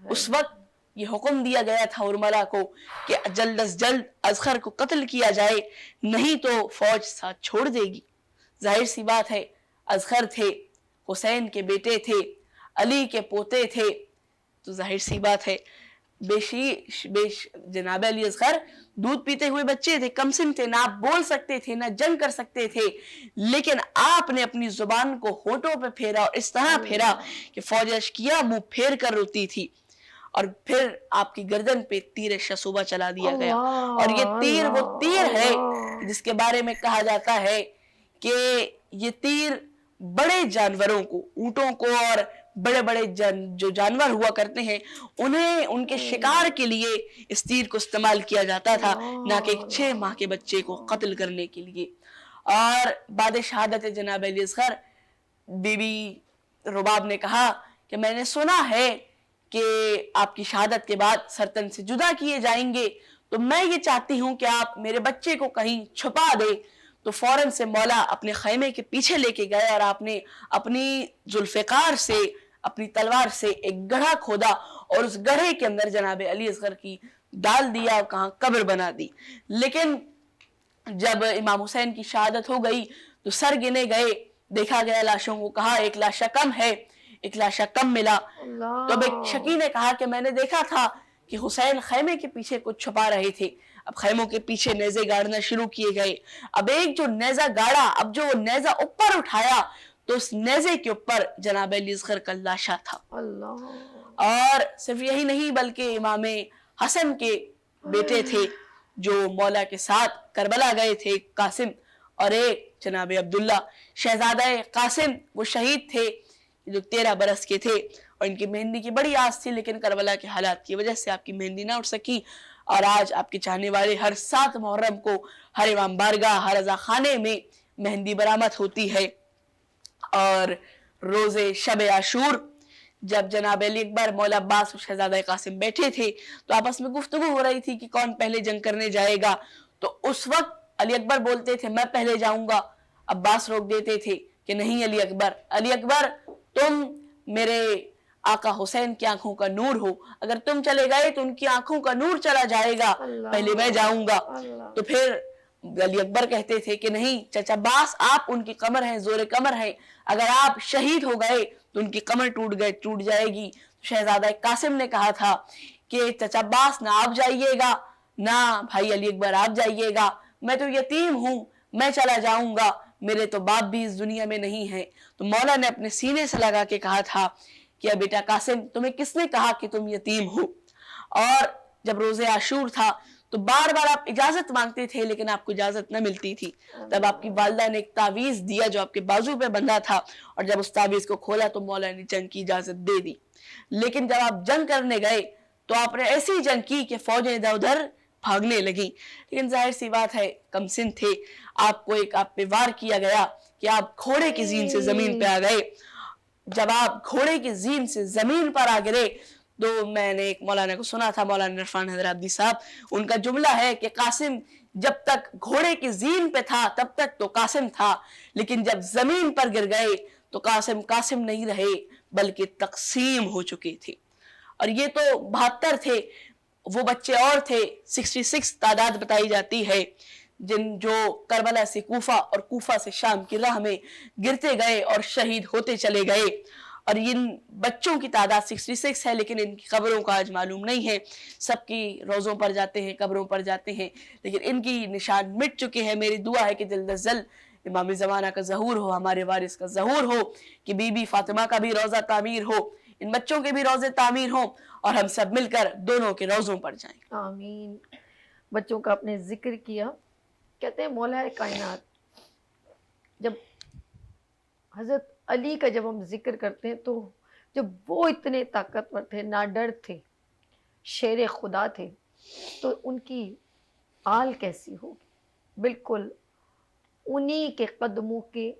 [SPEAKER 11] اس وقت یہ حکم دیا گیا تھا ارملا کو کہ جلد از جلد اصغر کو قتل کیا جائے، نہیں تو فوج ساتھ چھوڑ دے گی۔ ظاہر سی بات ہے، اصغر تھے، حسین کے بیٹے تھے، علی کے پوتے تھے، تو ظاہر سی بات ہے جناب علی اصغر دودھ پیتے ہوئے بچے تھے، کم سن تھے، نہ آپ بول سکتے تھے، نہ جنگ کر سکتے تھے، لیکن آپ نے اپنی زبان کو ہونٹوں پہ پھیرا اور اس طرح پھیرا کہ فوج اشکیہ منہ پھیر کر روتی تھی، اور پھر آپ کی گردن پہ تیر شصوبہ چلا دیا گیا۔ اور یہ تیر وہ تیر ہے جس کے بارے میں کہا جاتا ہے کہ یہ تیر بڑے جانوروں کو، اونٹوں کو اور بڑے بڑے جو جانور ہوا کرتے ہیں انہیں ان کے شکار کے لیے اس تیر کو استعمال کیا جاتا تھا، نہ کہ ایک 6 ماہ کے بچے کو قتل کرنے کے لیے۔ اور بعد شہادت جناب علی اصغر بی بی رباب نے کہا کہ میں نے سنا ہے کہ آپ کی شہادت کے بعد سرطن سے جدا کیے جائیں گے، تو میں یہ چاہتی ہوں کہ آپ میرے بچے کو کہیں چھپا دے۔ تو فوراً سے مولا اپنے خیمے کے پیچھے لے کے گئے اور آپ نے اپنی ذوالفقار سے، اپنی تلوار سے ایک گڑھا کھودا اور اس گڑھے کے اندر جناب علی اصغر کی ڈال دیا اور کہاں قبر بنا دی۔ لیکن جب امام حسین کی شہادت ہو گئی تو سر گنے گئے، دیکھا گیا لاشوں کو، کہا ایک لاشا کم ہے، ایک لاشا کم ملا۔ تو اب ایک شکی نے کہا کہ میں نے دیکھا تھا کہ حسین خیمے کے پیچھے کچھ چھپا رہے تھے۔ اب خیموں کے پیچھے نیزے گاڑنا شروع کیے گئے۔ اب ایک جو نیزہ گاڑا، اب جو نیزہ اوپر اٹھایا تو اس نیزے کے اوپر جناب علی اصغر کا لاشا تھا۔ اور صرف یہی نہیں بلکہ امام حسن کے بیٹے تھے جو مولا کے ساتھ کربلا گئے تھے، قاسم، اور ایک جناب عبداللہ شہزادہ قاسم، وہ شہید تھے جو 13 برس کے تھے، اور ان کی مہندی کی بڑی آس تھی، لیکن کربلا کے حالات کی وجہ سے آپ کی مہندی نہ اٹھ سکی۔ اور آج آپ کے چاہنے والے ہر 7 محرم کو ہر امام بارگاہ، ہر رضا خانے میں مہندی برآمد ہوتی ہے۔ اور روز شب عاشور جب جناب علی اکبر، مولا عباس اور شہزادہ قاسم بیٹھے تھے تو آپس میں گفتگو ہو رہی تھی کہ کون پہلے جنگ کرنے جائے گا، تو اس وقت علی اکبر بولتے تھے میں پہلے جاؤں گا، عباس روک دیتے تھے کہ نہیں علی اکبر تم میرے آقا حسین کی آنکھوں کا نور ہو، اگر تم چلے گئے تو ان کی آنکھوں کا نور چلا جائے گا، پہلے میں جاؤں گا۔ تو پھر علی اکبر کہتے تھے کہ نہیں چچا عباس، آپ ان کی کمر ہیں، زور کمر ہیں، اگر آپ شہید ہو گئے تو ان کی کمر ٹوٹ جائے گی۔ شہزادہ قاسم نے کہا تھا کہ چچا عباس نہ آپ جائیے گا، نہ بھائی علی اکبر آپ جائیے گا، میں تو یتیم ہوں، میں چلا جاؤں گا، میرے تو باپ بھی اس دنیا میں نہیں ہے۔ تو مولا نے اپنے سینے سے لگا کے کہا تھا کہ بیٹا قاسم، تمہیں کس نے کہا کہ تم یتیم ہو؟ اور جب روز عاشور تھا تو بار بار آپ اجازت مانگتے تھے لیکن آپ کو اجازت نہ ملتی تھی۔ تب آپ کی والدہ نے ایک تعویذ دیا جو آپ کے بازو پہ بندھا تھا، اور جب اس تعویذ کو کھولا تو مولا نے جنگ کی اجازت دے دی۔ لیکن جب آپ جنگ کرنے گئے تو آپ نے ایسی جنگ کی کہ فوجیں ادھر ادھر بھاگنے لگیں، لیکن ظاہر سی بات ہے کم سن تھے، آپ پہ وار کیا گیا کہ آپ گھوڑے کی زین سے زمین پہ آ گئے۔ جب آپ گھوڑے کی زین سے زمین پر آ گرے تو میں نے ایک مولانا کو سنا تھا، مولانا عرفان حیدرآبادی صاحب، ان کا جملہ ہے کہ قاسم جب تک گھوڑے کی زین پہ تھا تب تک تو قاسم تھا، لیکن جب زمین پر گر گئے تو قاسم نہیں رہے بلکہ تقسیم ہو چکے تھے۔ اور یہ تو 72 تھے، وہ بچے اور تھے 66 تعداد بتائی جاتی ہے جو کربلا سے کوفہ اور کوفہ سے شام کی راہ میں گرتے گئے اور شہید ہوتے چلے گئے. اور ان بچوں کی تعداد 66 ہے لیکن ان کی قبروں کا آج معلوم نہیں ہے. سب کی روزوں پر جاتے ہیں, قبروں پر جاتے ہیں, لیکن ان کی نشان مٹ چکے ہیں. میری دعا ہے کہ جلد از جلد امام زمانہ کا ظہور ہو, ہمارے وارث کا ظہور ہو, کہ بی بی فاطمہ کا بھی روزہ تعمیر ہو, ان بچوں کے بھی روزے تعمیر ہوں, اور ہم سب مل کر دونوں کے روزوں پر جائیں.
[SPEAKER 1] آمین. بچوں کا آپ نے ذکر کیا, کہتے ہیں مولا کائنات, جب حضرت علی کا جب ہم ذکر کرتے ہیں تو جب وہ اتنے طاقتور تھے, ناڈر تھے, شیر خدا تھے, تو ان کی آل کیسی ہوگی. بالکل انہی کے قدموں کے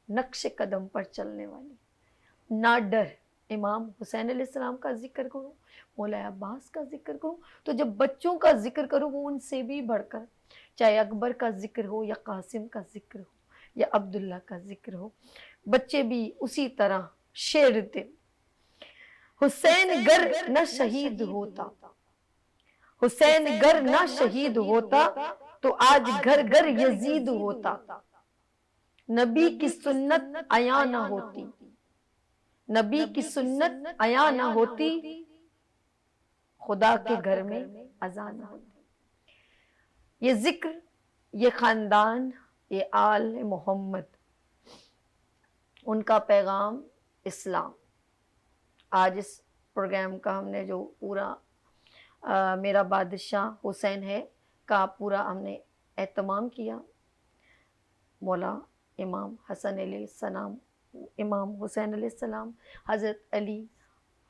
[SPEAKER 1] نقش قدم پر چلنے والی ناڈر امام حسین علیہ السلام کا ذکر کروں, مولا عباس کا ذکر کروں, تو جب بچوں کا ذکر کروں وہ ان سے بھی بڑھ کر, چاہے اکبر کا ذکر ہو یا قاسم کا ذکر ہو یا عبداللہ کا ذکر ہو, بچے بھی اسی طرح شیر تھے. حسین گر نہ شہید ہوتا, حسین گر نہ شہید ہوتا تو آج گھر گھر یزید ہوتا. نبی کی سنت عیاں نہ ہوتی, نبی کی سنت عیاں نہ ہوتی, خدا کے گھر میں اذان نہ ہوتی. یہ ذکر, یہ خاندان, یہ آل محمد, ان کا پیغام اسلام. آج اس پروگرام کا ہم نے جو پورا میرا بادشاہ حسین ہے کا پورا ہم نے اہتمام کیا. مولا امام حسن علیہ السلام, امام حسین علیہ السلام, حضرت علی,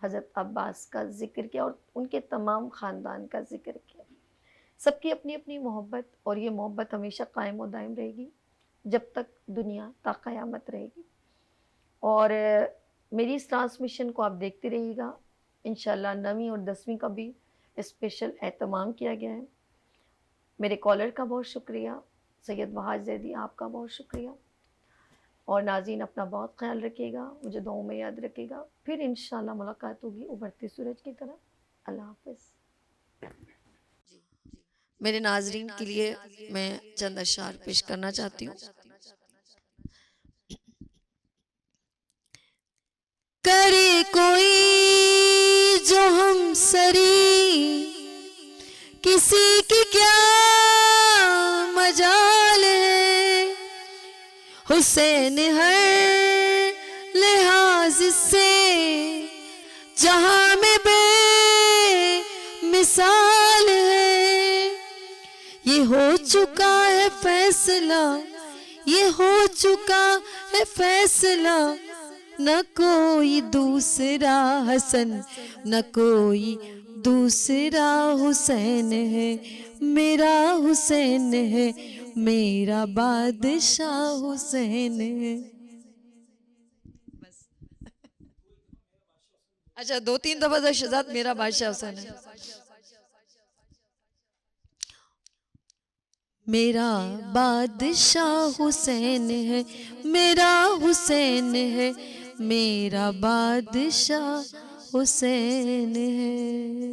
[SPEAKER 1] حضرت عباس کا ذکر کیا, اور ان کے تمام خاندان کا ذکر کیا. سب کی اپنی اپنی محبت, اور یہ محبت ہمیشہ قائم و دائم رہے گی جب تک دنیا تا قیامت رہے گی. اور میری اس ٹرانسمیشن کو آپ دیکھتے رہیے گا. انشاءاللہ 9ویں اور 10ویں کا بھی اسپیشل اہتمام کیا گیا ہے. میرے کالر کا بہت شکریہ, سید وحاج زیدی آپ کا بہت شکریہ. اور ناظرین اپنا بہت خیال رکھیے گا, مجھے دعاؤں میں یاد رکھیے گا. پھر انشاءاللہ ملاقات ہوگی ابھرتے سورج کی طرح. اللہ حافظ. میرے ناظرین کے لیے میں چند اشعار پیش کرنا چاہتی ہوں. کرے کوئی جو ہم سری, کسی کی کیا مجال ہے, حسین ہر لحاظ سے جہاں میں بے مثال ہے. یہ ہو چکا ہے فیصلہ, یہ ہو چکا ہے فیصلہ, نہ کوئی دوسرا حسن, نہ کوئی دوسرا حسین ہے, میرا حسین ہے, میرا بادشاہ حسین ہے. اچھا 2-3 دفعہ شہزاد میرا بادشاہ حسین ہے. میرا بادشاہ حسین ہے, میرا حسین ہے, میرا بادشاہ حسین ہے.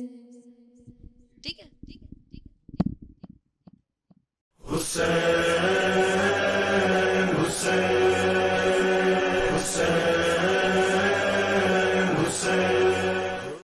[SPEAKER 1] ٹھیک ہے. حسین